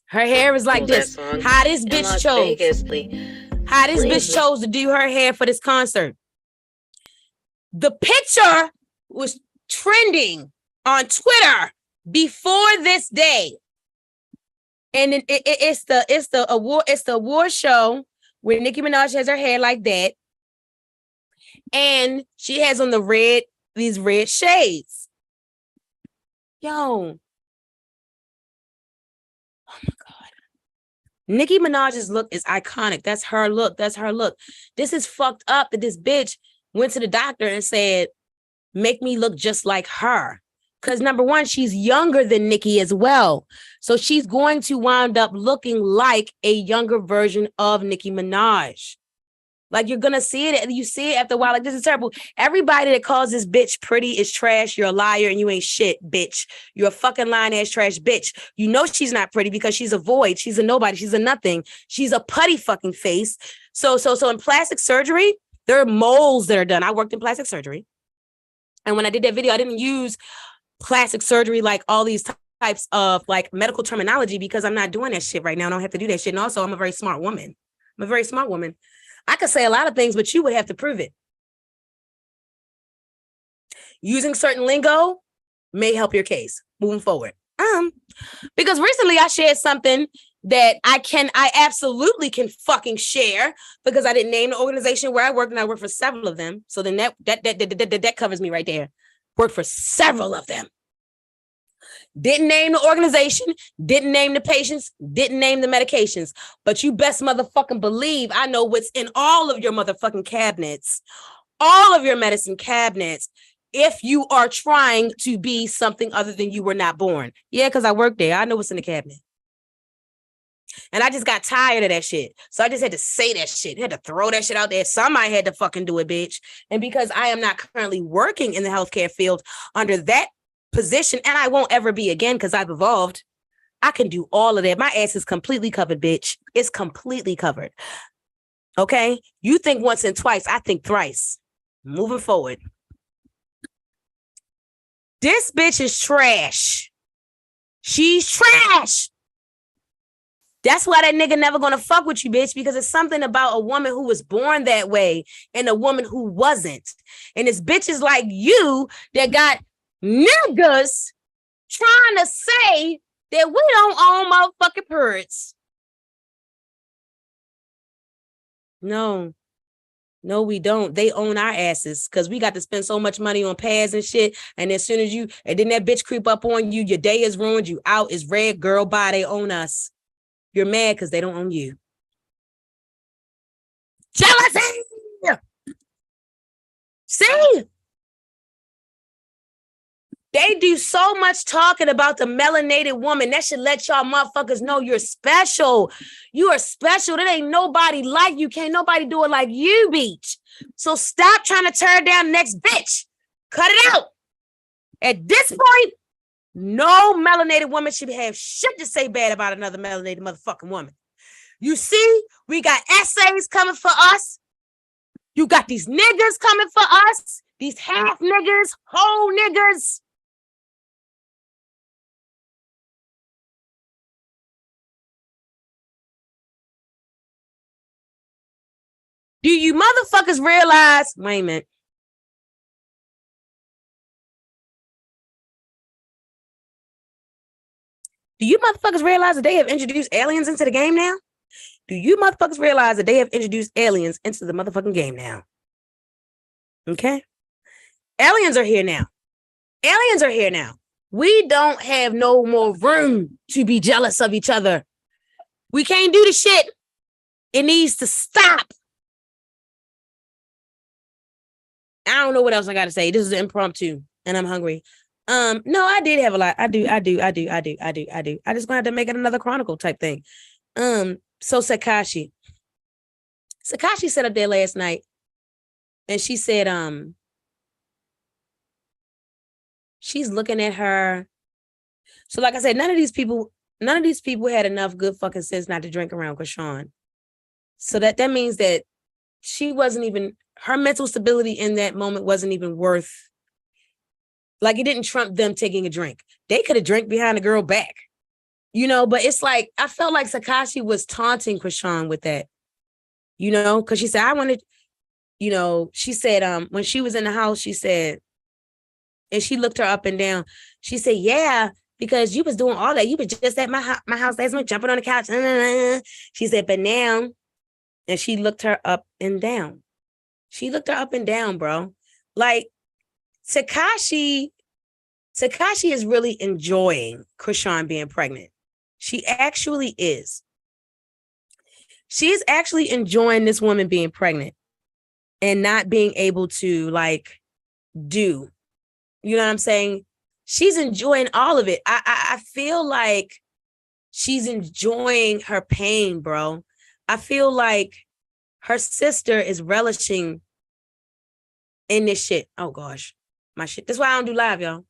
S1: Her hair was like this. How this bitch chose. How this bitch chose to do her hair for this concert. The picture was trending on Twitter before this day. And it's the award show where Nicki Minaj has her hair like that. And she has on these red shades. Yo. Oh my God. Nicki Minaj's look is iconic. That's her look. That's her look. This is fucked up that this bitch went to the doctor and said, make me look just like her. Because number one, she's younger than Nicki as well. So she's going to wind up looking like a younger version of Nicki Minaj. Like you're going to see it. You see it after a while. Like, this is terrible. Everybody that calls this bitch pretty is trash. You're a liar and you ain't shit, bitch. You're a fucking lying ass trash bitch. You know she's not pretty because she's a void. She's a nobody. She's a nothing. She's a putty fucking face. So in plastic surgery, there are moles that are done. I worked in plastic surgery. And when I did that video, I didn't use plastic surgery like all these types of like medical terminology because I'm not doing that shit right now. I don't have to do that shit. And also, I'm a very smart woman. I could say a lot of things, but you would have to prove it. Using certain lingo may help your case moving forward. Because recently I shared something that I absolutely can fucking share because I didn't name the organization where I worked and I worked for several of them. So then that covers me right there. Worked for several of them. Didn't name the organization, didn't name the patients, didn't name the medications. But you best motherfucking believe I know what's in all of your motherfucking cabinets. all of your medicine cabinets if you are trying to be something other than you were not born. Yeah, because I work there. I know what's in the cabinet. And I just got tired of that shit. So I just had to say that shit. I had to throw that shit out there. Somebody had to fucking do it, bitch. And because I am not currently working in the healthcare field under that position, and I won't ever be again because I've evolved, I can do all of that. My ass is completely covered, bitch. It's completely covered. Okay? You think once and twice, I think thrice. Moving forward. This bitch is trash. She's trash. That's why that nigga never gonna fuck with you, bitch, because it's something about a woman who was born that way and a woman who wasn't. And it's bitches like you that got niggas trying to say that we don't own motherfucking periods. No, we don't. They own our asses because we got to spend so much money on pads and shit. And as soon as and then that bitch creep up on you, your day is ruined, you out, is red, girl, bye, they own us. You're mad because they don't own you. Jealousy! See? They do so much talking about the melanated woman. That should let y'all motherfuckers know you're special. You are special. There ain't nobody like you. Can't nobody do it like you, bitch. So stop trying to tear down the next bitch. Cut it out. At this point, no melanated woman should have shit to say bad about another melanated motherfucking woman. You see, we got essays coming for us. You got these niggas coming for us. These half niggas, whole niggas. Do you motherfuckers realize? Wait a minute. Do you motherfuckers realize that they have introduced aliens into the game now? Do you motherfuckers realize that they have introduced aliens into the motherfucking game now? Okay? Aliens are here now. Aliens are here now. We don't have no more room to be jealous of each other. We can't do the shit. It needs to stop. I don't know what else I got to say. This is an impromptu and I'm hungry. No, I did have a lot. I do. I just gonna have to make it another chronicle type thing. So Takashi sat up there last night and she said, she's looking at her. So like I said, none of these people had enough good fucking sense not to drink around Chrisean. So that means that she wasn't even, her mental stability in that moment wasn't even worth, like it didn't trump them taking a drink. They could have drank behind the girl back, you know, but it's like, I felt like Takashi was taunting Chrisean with that, you know, because she said, I wanted, you know, she said, when she was in the house, she said, and she looked her up and down. She said, yeah, because you was doing all that. You were just at my house last month, jumping on the couch. She said, but now, and she looked her up and down. She looked her up and down, bro. Like, Takashi is really enjoying Chrisean being pregnant. She actually is. She is actually enjoying this woman being pregnant and not being able to, like, do. You know what I'm saying? She's enjoying all of it. I feel like she's enjoying her pain, bro. I feel like her sister is relishing in this shit. Oh, gosh. My shit. That's why I don't do live, y'all.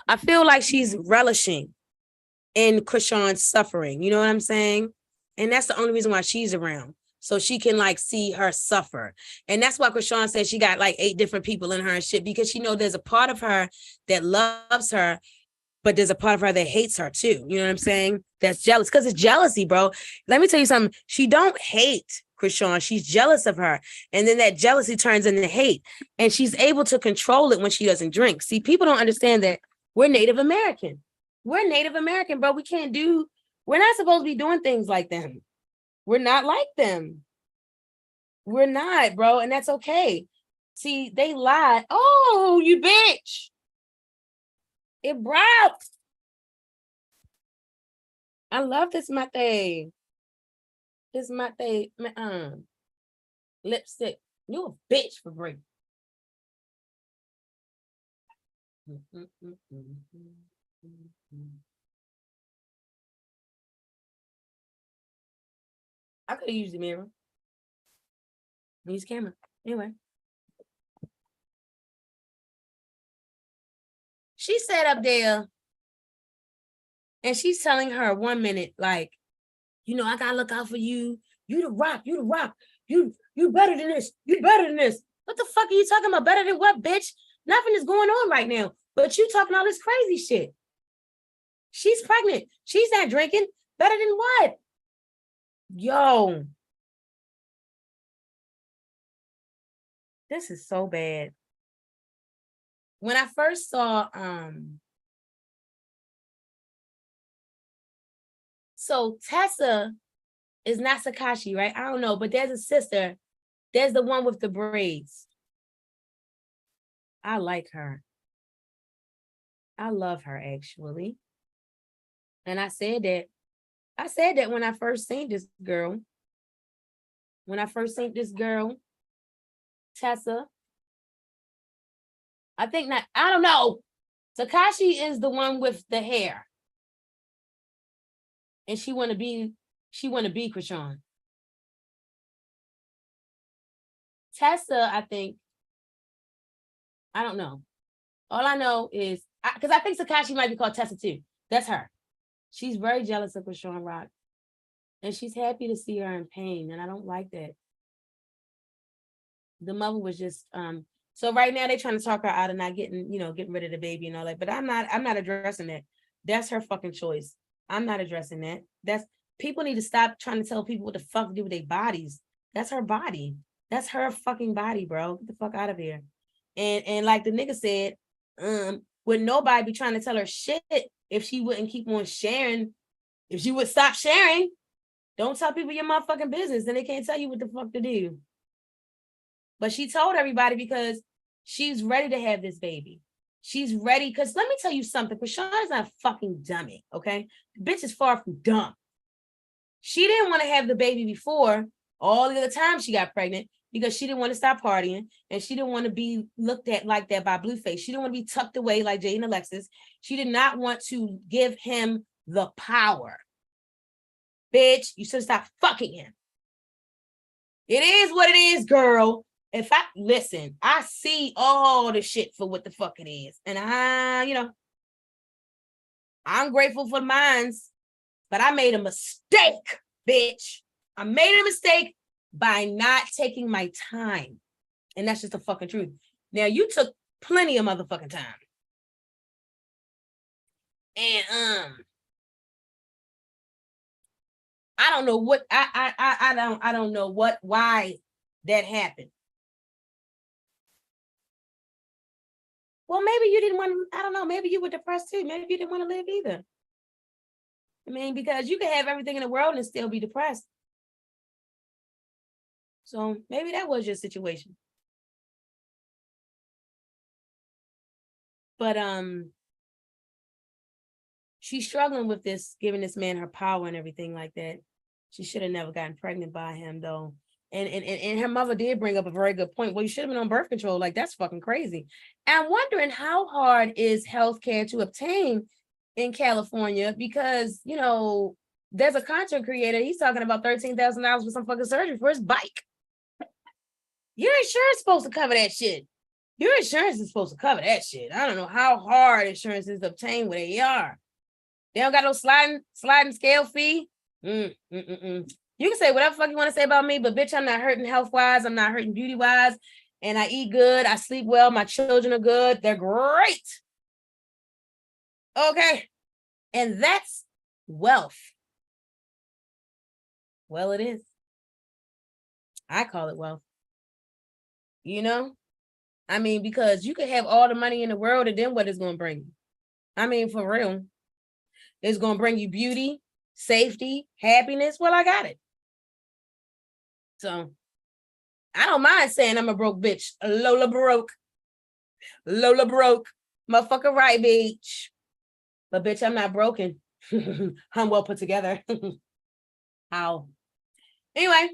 S1: I feel like she's relishing in Chrisean's suffering. You know what I'm saying? And that's the only reason why she's around. So she can like see her suffer. And that's why Chrisean said she got like 8 different people in her and shit, because she knows there's a part of her that loves her, but there's a part of her that hates her too. You know what I'm saying? That's jealous, because it's jealousy, bro. Let me tell you something. She don't hate Chrisean. She's jealous of her. And then that jealousy turns into hate. And she's able to control it when she doesn't drink. See, people don't understand that we're Native American. We're Native American, bro. We're not supposed to be doing things like them. We're not like them. We're not, bro. And that's okay. See, they lied. Oh, you bitch. It broke. I love this mate. This mate. Lipstick. You a bitch for break. I could have used the mirror. Use camera. Anyway. She sat up there and she's telling her 1 minute, like, you know, I gotta look out for you. You the rock, you the rock. You better than this. You better than this. What the fuck are you talking about? Better than what, bitch? Nothing is going on right now. But you talking all this crazy shit. She's pregnant. She's not drinking. Better than what? Yo. This is so bad. When I first saw, so Tessa is not TCHES, right? I don't know, but there's a sister. There's the one with the braids. I like her. I love her, actually. And I said that when I first seen this girl. When I first seen this girl, Tessa. I think not, I don't know. TCHES is the one with the hair. And she wanna be Chrisean. Tessa, I think, I don't know. All I know is, because I think TCHES might be called Tessa too. That's her. She's very jealous of Chrisean Rock. And she's happy to see her in pain. And I don't like that. The mother was just, so right now they're trying to talk her out of not getting, getting rid of the baby and all that. But I'm not addressing that. That's her fucking choice. I'm not addressing that. People need to stop trying to tell people what the fuck to do with their bodies. That's her body. That's her fucking body, bro. Get the fuck out of here. And like the nigga said, would nobody be trying to tell her shit if she wouldn't keep on sharing, if she would stop sharing. Don't tell people your motherfucking business, then they can't tell you what the fuck to do. But she told everybody because she's ready to have this baby. She's ready, because let me tell you something. Chrisean is not a fucking dummy, okay? The bitch is far from dumb. She didn't want to have the baby before, all the other time she got pregnant, because she didn't want to stop partying, and she didn't want to be looked at like that by Blueface. She didn't want to be tucked away like Jay and Alexis. She did not want to give him the power. Bitch, you should stop fucking him. It is what it is, girl. If I listen, I see all the shit for what the fuck it is. And I'm grateful for mines, but I made a mistake, bitch. I made a mistake by not taking my time. And that's just the fucking truth. Now, you took plenty of motherfucking time. And I don't know what I don't know why that happened. Well, maybe you didn't want to, I don't know, maybe you were depressed too. Maybe you didn't want to live either. I mean, because you can have everything in the world and still be depressed. So maybe that was your situation. But she's struggling with this, giving this man her power and everything like that. She should have never gotten pregnant by him, though. And her mother did bring up a very good point. Well, you should have been on birth control. Like, that's fucking crazy. And I'm wondering how hard is healthcare to obtain in California, because, there's a content creator. He's talking about $13,000 for some fucking surgery for his bike. Your insurance is supposed to cover that shit. Your insurance is supposed to cover that shit. I don't know how hard insurance is obtained with AR. They don't got no sliding scale fee. You can say whatever fuck you want to say about me, but bitch, I'm not hurting health-wise. I'm not hurting beauty-wise. And I eat good. I sleep well. My children are good. They're great. Okay. And that's wealth. Well, it is. I call it wealth. I mean, because you could have all the money in the world, and then what is going to bring you? I mean, for real. It's going to bring you beauty, safety, happiness. Well, I got it. So I don't mind saying I'm a broke bitch. Lola broke. Lola broke. Motherfucker right, bitch. But bitch, I'm not broken. I'm well put together. How? Anyway.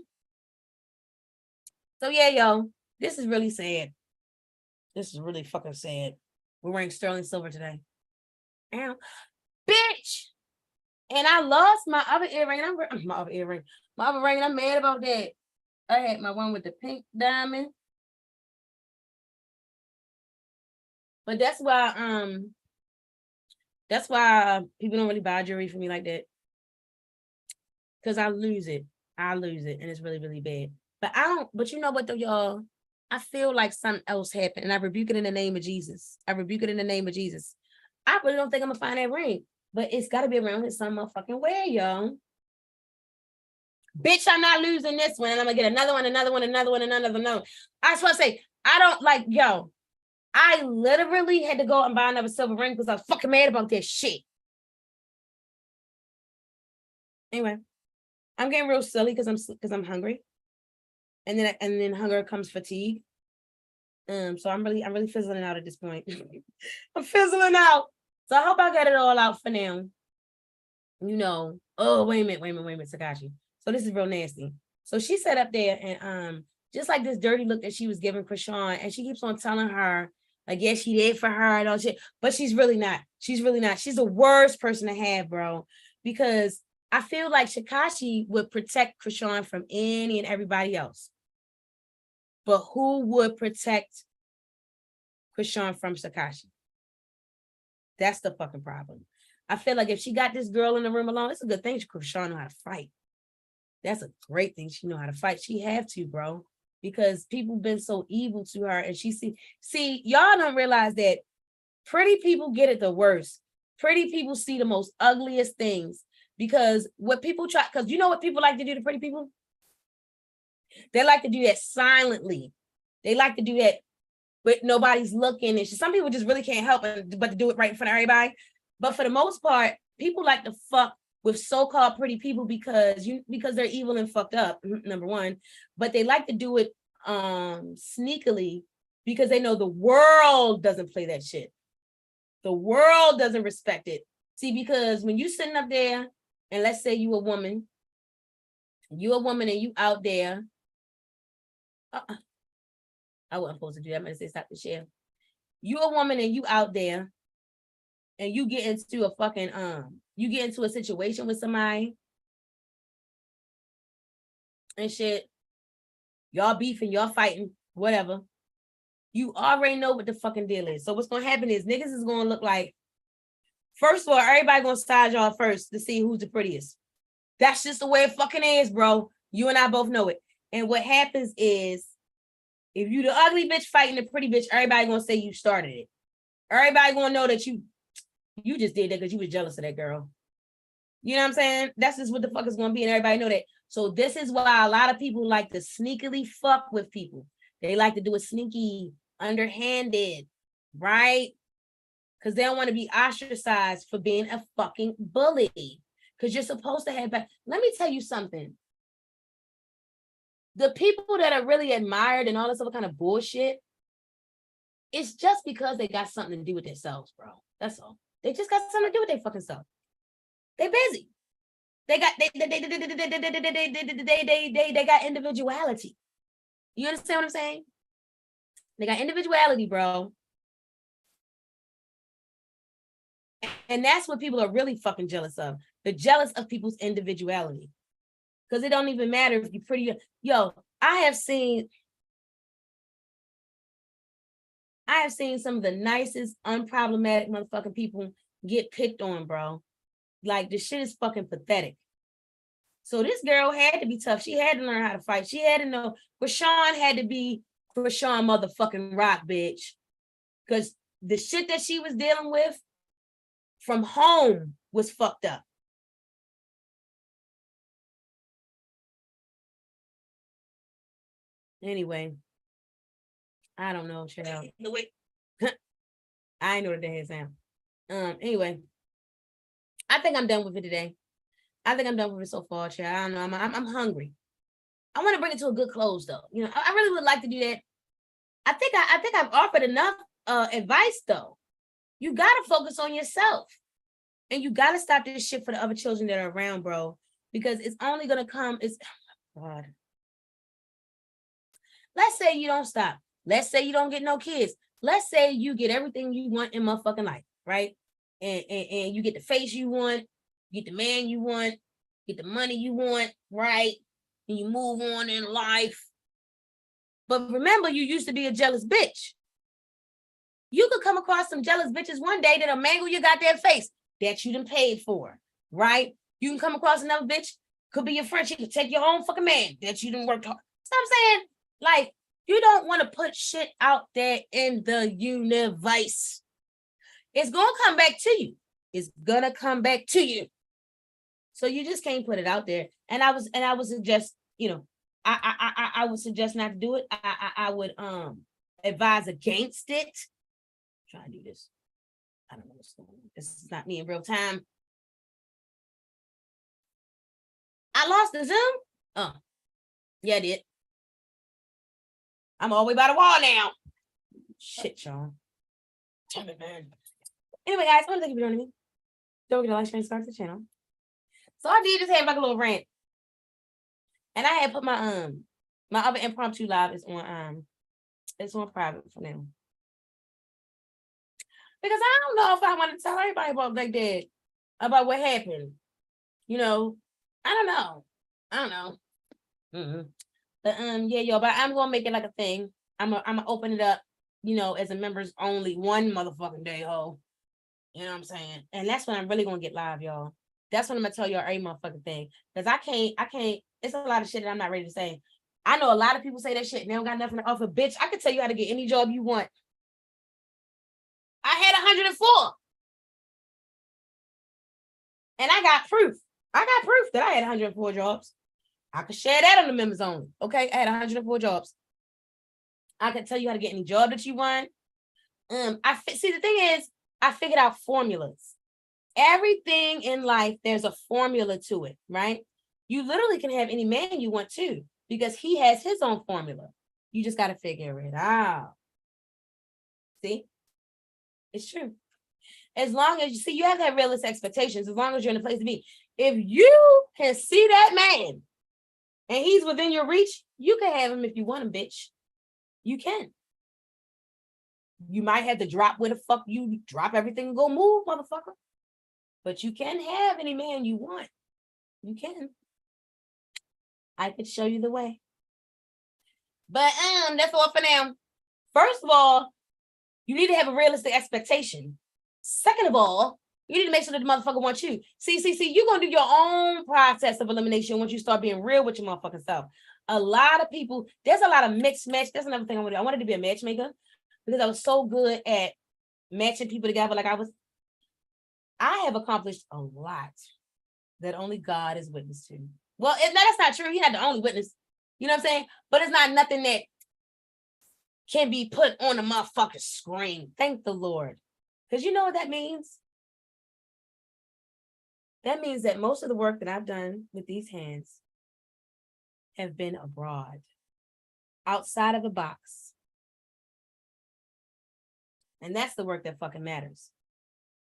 S1: So yeah, yo, this is really sad. This is really fucking sad. We're wearing sterling silver today. Ow. Bitch! And I lost my other earring. My other earring. My other ring. I'm mad about that. I had my one with the pink diamond. But that's why people don't really buy jewelry for me like that. Because I lose it. And it's really, really bad. But you know what though, y'all? I feel like something else happened, and I rebuke it in the name of Jesus. I rebuke it in the name of Jesus. I really don't think I'm gonna find that ring, but it's gotta be around here some motherfucking way, y'all. Bitch, I'm not losing this one, and I'm gonna get another one. I just want to say, I don't like, yo, I literally had to go and buy another silver ring because I was fucking mad about this shit. Anyway, I'm getting real silly because I'm hungry. And then hunger comes fatigue. So I'm really fizzling out at this point. I'm fizzling out. So I hope I got it all out for now. You know, oh, wait a minute, TCHES. So this is real nasty. So she sat up there and just like this dirty look that she was giving Chrisean, and she keeps on telling her, like, yeah, she did for her and all shit, but she's really not. She's the worst person to have, bro, because I feel like TCHES would protect Chrisean from any and everybody else. But who would protect Chrisean from TCHES? That's the fucking problem. I feel like if she got this girl in the room alone, it's a good thing Chrisean know how to fight. That's a great thing. She know how to fight. She have to, bro, because people been so evil to her, and she see y'all don't realize that pretty people get it the worst. Pretty people see the most ugliest things, because what people try, because you know what people like to do to pretty people? They like to do that silently. They like to do that but nobody's looking. And some people just really can't help but to do it right in front of everybody. But for the most part, people like to fuck with so-called pretty people because they're evil and fucked up, number one. But they like to do it sneakily because they know the world doesn't play that shit. The world doesn't respect it. See, because when you sitting up there, and let's say you a woman and you out there. I wasn't supposed to do that. I'm gonna say stop the share. You a woman and you out there and you get into a fucking you get into a situation with somebody and shit, y'all beefing, y'all fighting, whatever. You already know what the fucking deal is. So what's gonna happen is niggas is gonna look like, first of all, everybody gonna size y'all first to see who's the prettiest. That's just the way it fucking is, bro. You and I both know it. And what happens is, if you the ugly bitch fighting the pretty bitch, everybody gonna say you started it. Everybody gonna know that you just did that because you was jealous of that girl. You know what I'm saying? That's just what the fuck is gonna be, and everybody know that. So this is why a lot of people like to sneakily fuck with people. They like to do it sneaky, underhanded, right? Because they don't want to be ostracized for being a fucking bully. Because you're supposed to have back. Let me tell you something. The people that are really admired and all this other kind of bullshit, it's just because they got something to do with themselves, bro. That's all. They just got something to do with their fucking self. They busy. They got they got individuality. You understand what I'm saying? They got individuality, bro. And that's what people are really fucking jealous of. They're jealous of people's individuality. Because it don't even matter if you're pretty. Yo, I have seen some of the nicest, unproblematic motherfucking people get picked on, bro. Like, the shit is fucking pathetic. So this girl had to be tough. She had to learn how to fight. She had to know. Chrisean had to be Chrisean motherfucking rock, bitch. Because the shit that she was dealing with from home was fucked up. Anyway, I don't know, child. I ain't know what the hell sound. Anyway, I think I'm done with it today. I think I'm done with it so far, child. I don't know. I'm hungry. I want to bring it to a good close, though. You know, I really would like to do that. I think I've offered enough advice, though. You gotta focus on yourself, and you gotta stop this shit for the other children that are around, bro. Because it's only gonna come. God. Let's say you don't stop. Let's say you don't get no kids. Let's say you get everything you want in motherfucking life, right? And you get the face you want, get the man you want, get the money you want, right? And you move on in life. But remember, you used to be a jealous bitch. You could come across some jealous bitches one day that'll mangle your goddamn face that you done paid for, right? You can come across another bitch, could be your friend, she could take your own fucking man that you done worked hard. So I'm saying, like, you don't want to put shit out there in the universe. It's gonna come back to you. It's gonna come back to you. So you just can't put it out there. And I would suggest, you know, I would suggest not to do it. I would advise against it. Try to do this. I don't know what's going on. This is not me in real time. I lost the Zoom. Oh, yeah, I did. I'm all the way by the wall now. Shit, y'all. Damn it, man. Anyway, guys, I want to thank you for joining me. Don't forget to like, share, and subscribe to the channel. So I did just have like a little rant. And I had put my other impromptu live is on private for now. Because I don't know if I want to tell everybody about like that, about what happened. You know, I don't know. But yeah, y'all, but I'm gonna make it like a thing. I'm gonna open it up, you know, as a members only one motherfucking day, ho. You know what I'm saying? And that's when I'm really gonna get live, y'all. That's when I'm gonna tell y'all every motherfucking thing. Because I can't, it's a lot of shit that I'm not ready to say. I know a lot of people say that shit and they don't got nothing to offer. Bitch, I can tell you how to get any job you want. I had 104. And I got proof. I got proof that I had 104 jobs. I could share that on the members only. Okay, I had 104 jobs. I can tell you how to get any job that you want. See, the thing is, I figured out formulas. Everything in life, there's a formula to it, right? You literally can have any man you want to, because he has his own formula. You just got to figure it out. See? It's true. As long as you have to have realistic expectations, as long as you're in a place to be. If you can see that man and he's within your reach, you can have him if you want him, bitch. You can. You might have to drop where the fuck you drop everything and go move, motherfucker. But you can have any man you want. You can. I could show you the way. But that's all for now. First of all, you need to have a realistic expectation. Second of all, you need to make sure that the motherfucker wants you. See, you're going to do your own process of elimination once you start being real with your motherfucking self. A lot of people, there's a lot of mixed match. That's another thing I wanted. I wanted to be a matchmaker because I was so good at matching people together. I have accomplished a lot that only God is witness to. Well, that's not true. He had the only witness. You know what I'm saying? But it's not nothing that can be put on a motherfucking screen. Thank the Lord. Because you know what that means? That means that most of the work that I've done with these hands have been abroad, outside of the box. And that's the work that fucking matters.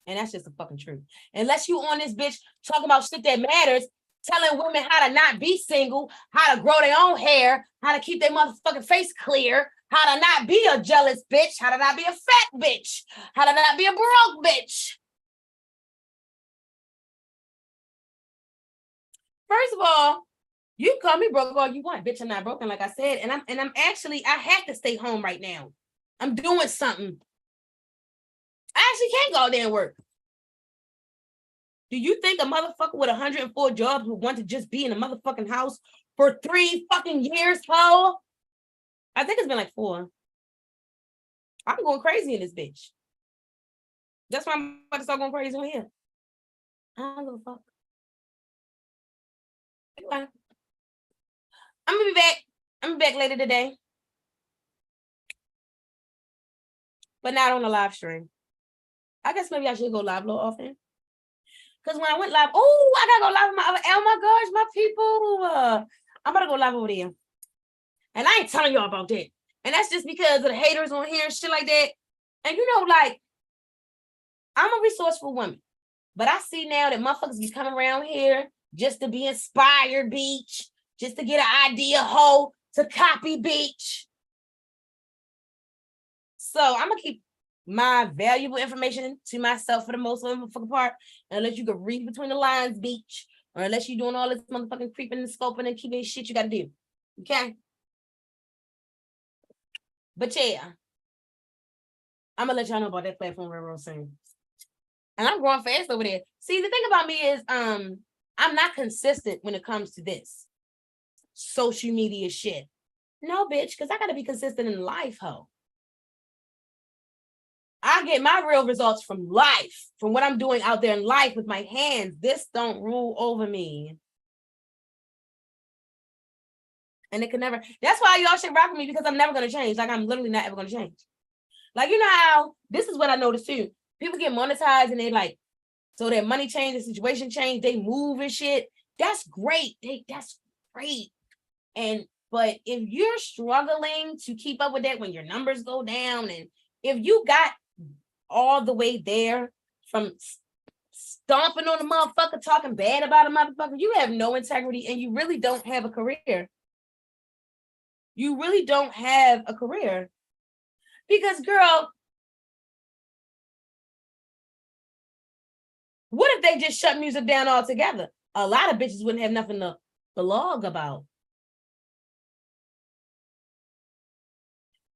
S1: And that's just the fucking truth. Unless you on this bitch talking about shit that matters, telling women how to not be single, how to grow their own hair, how to keep their motherfucking face clear, how to not be a jealous bitch, how to not be a fat bitch, how to not be a broke bitch. First of all, you call me broke all you want, bitch. I'm not broken, like I said, and I'm actually, I have to stay home right now. I'm doing something. I actually can't go out there and work. Do you think a motherfucker with 104 jobs would want to just be in a motherfucking house for 3 fucking years, ho? I think it's been like 4. I'm going crazy in this bitch. That's why I'm about to start going crazy on here. I don't give a fuck. Anyway, I'm gonna be back. I'm back later today, but not on a live stream. I guess maybe I should go live a little often. Because when I went live, oh, I gotta go live with my other, oh my gosh, my people. I'm gonna go live over there. And I ain't telling y'all about that. And that's just because of the haters on here and shit like that. And you know, like, I'm a resourceful woman. But I see now that motherfuckers be coming around here just to be inspired, bitch. Just to get an idea, hoe, to copy, bitch. So I'm gonna keep my valuable information to myself for the most motherfucking part, unless you can read between the lines, beach, or unless you're doing all this motherfucking creeping and scoping and keeping shit you gotta do. Okay. But yeah, I'm gonna let y'all know about that platform real soon. And I'm growing fast over there. See, the thing about me is I'm not consistent when it comes to this social media shit. No, bitch, because I gotta be consistent in life, ho. I get my real results from life, from what I'm doing out there in life with my hands. This don't rule over me. And it can never, that's why y'all should rock with me, because I'm never gonna change. Like, I'm literally not ever gonna change. Like, you know how, this is what I noticed too. People get monetized and they like, so their money change, the situation change, they move and shit. That's great. That's great. But if you're struggling to keep up with that when your numbers go down, and if you got all the way there from stomping on a motherfucker, talking bad about a motherfucker, you have no integrity and you really don't have a career. You really don't have a career. Because, girl, what if they just shut music down altogether? A lot of bitches wouldn't have nothing to blog about.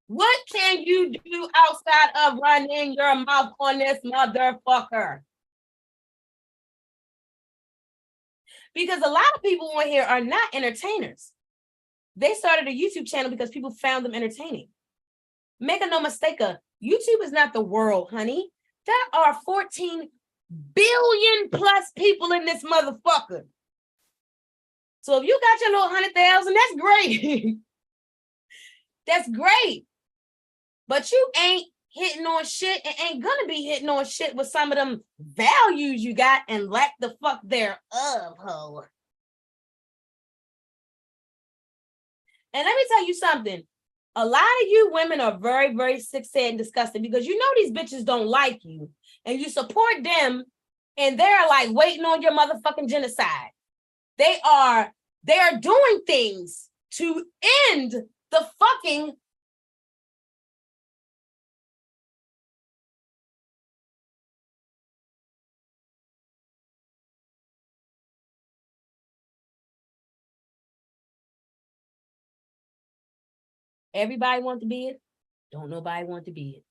S1: What can you do outside of running your mouth on this motherfucker? Because a lot of people on here are not entertainers. They started a YouTube channel because people found them entertaining. Make no mistake, YouTube is not the world, honey. There are 14 billion plus people in this motherfucker. So if you got your little 100,000, that's great. That's great. But you ain't hitting on shit and ain't gonna be hitting on shit with some of them values you got and lack the fuck thereof, ho. And let me tell you something. A lot of you women are very, very sick, sad, and disgusted because you know these bitches don't like you and you support them and they're like waiting on your motherfucking genocide. They are doing things to end the fucking everybody want to be it. Don't nobody want to be it.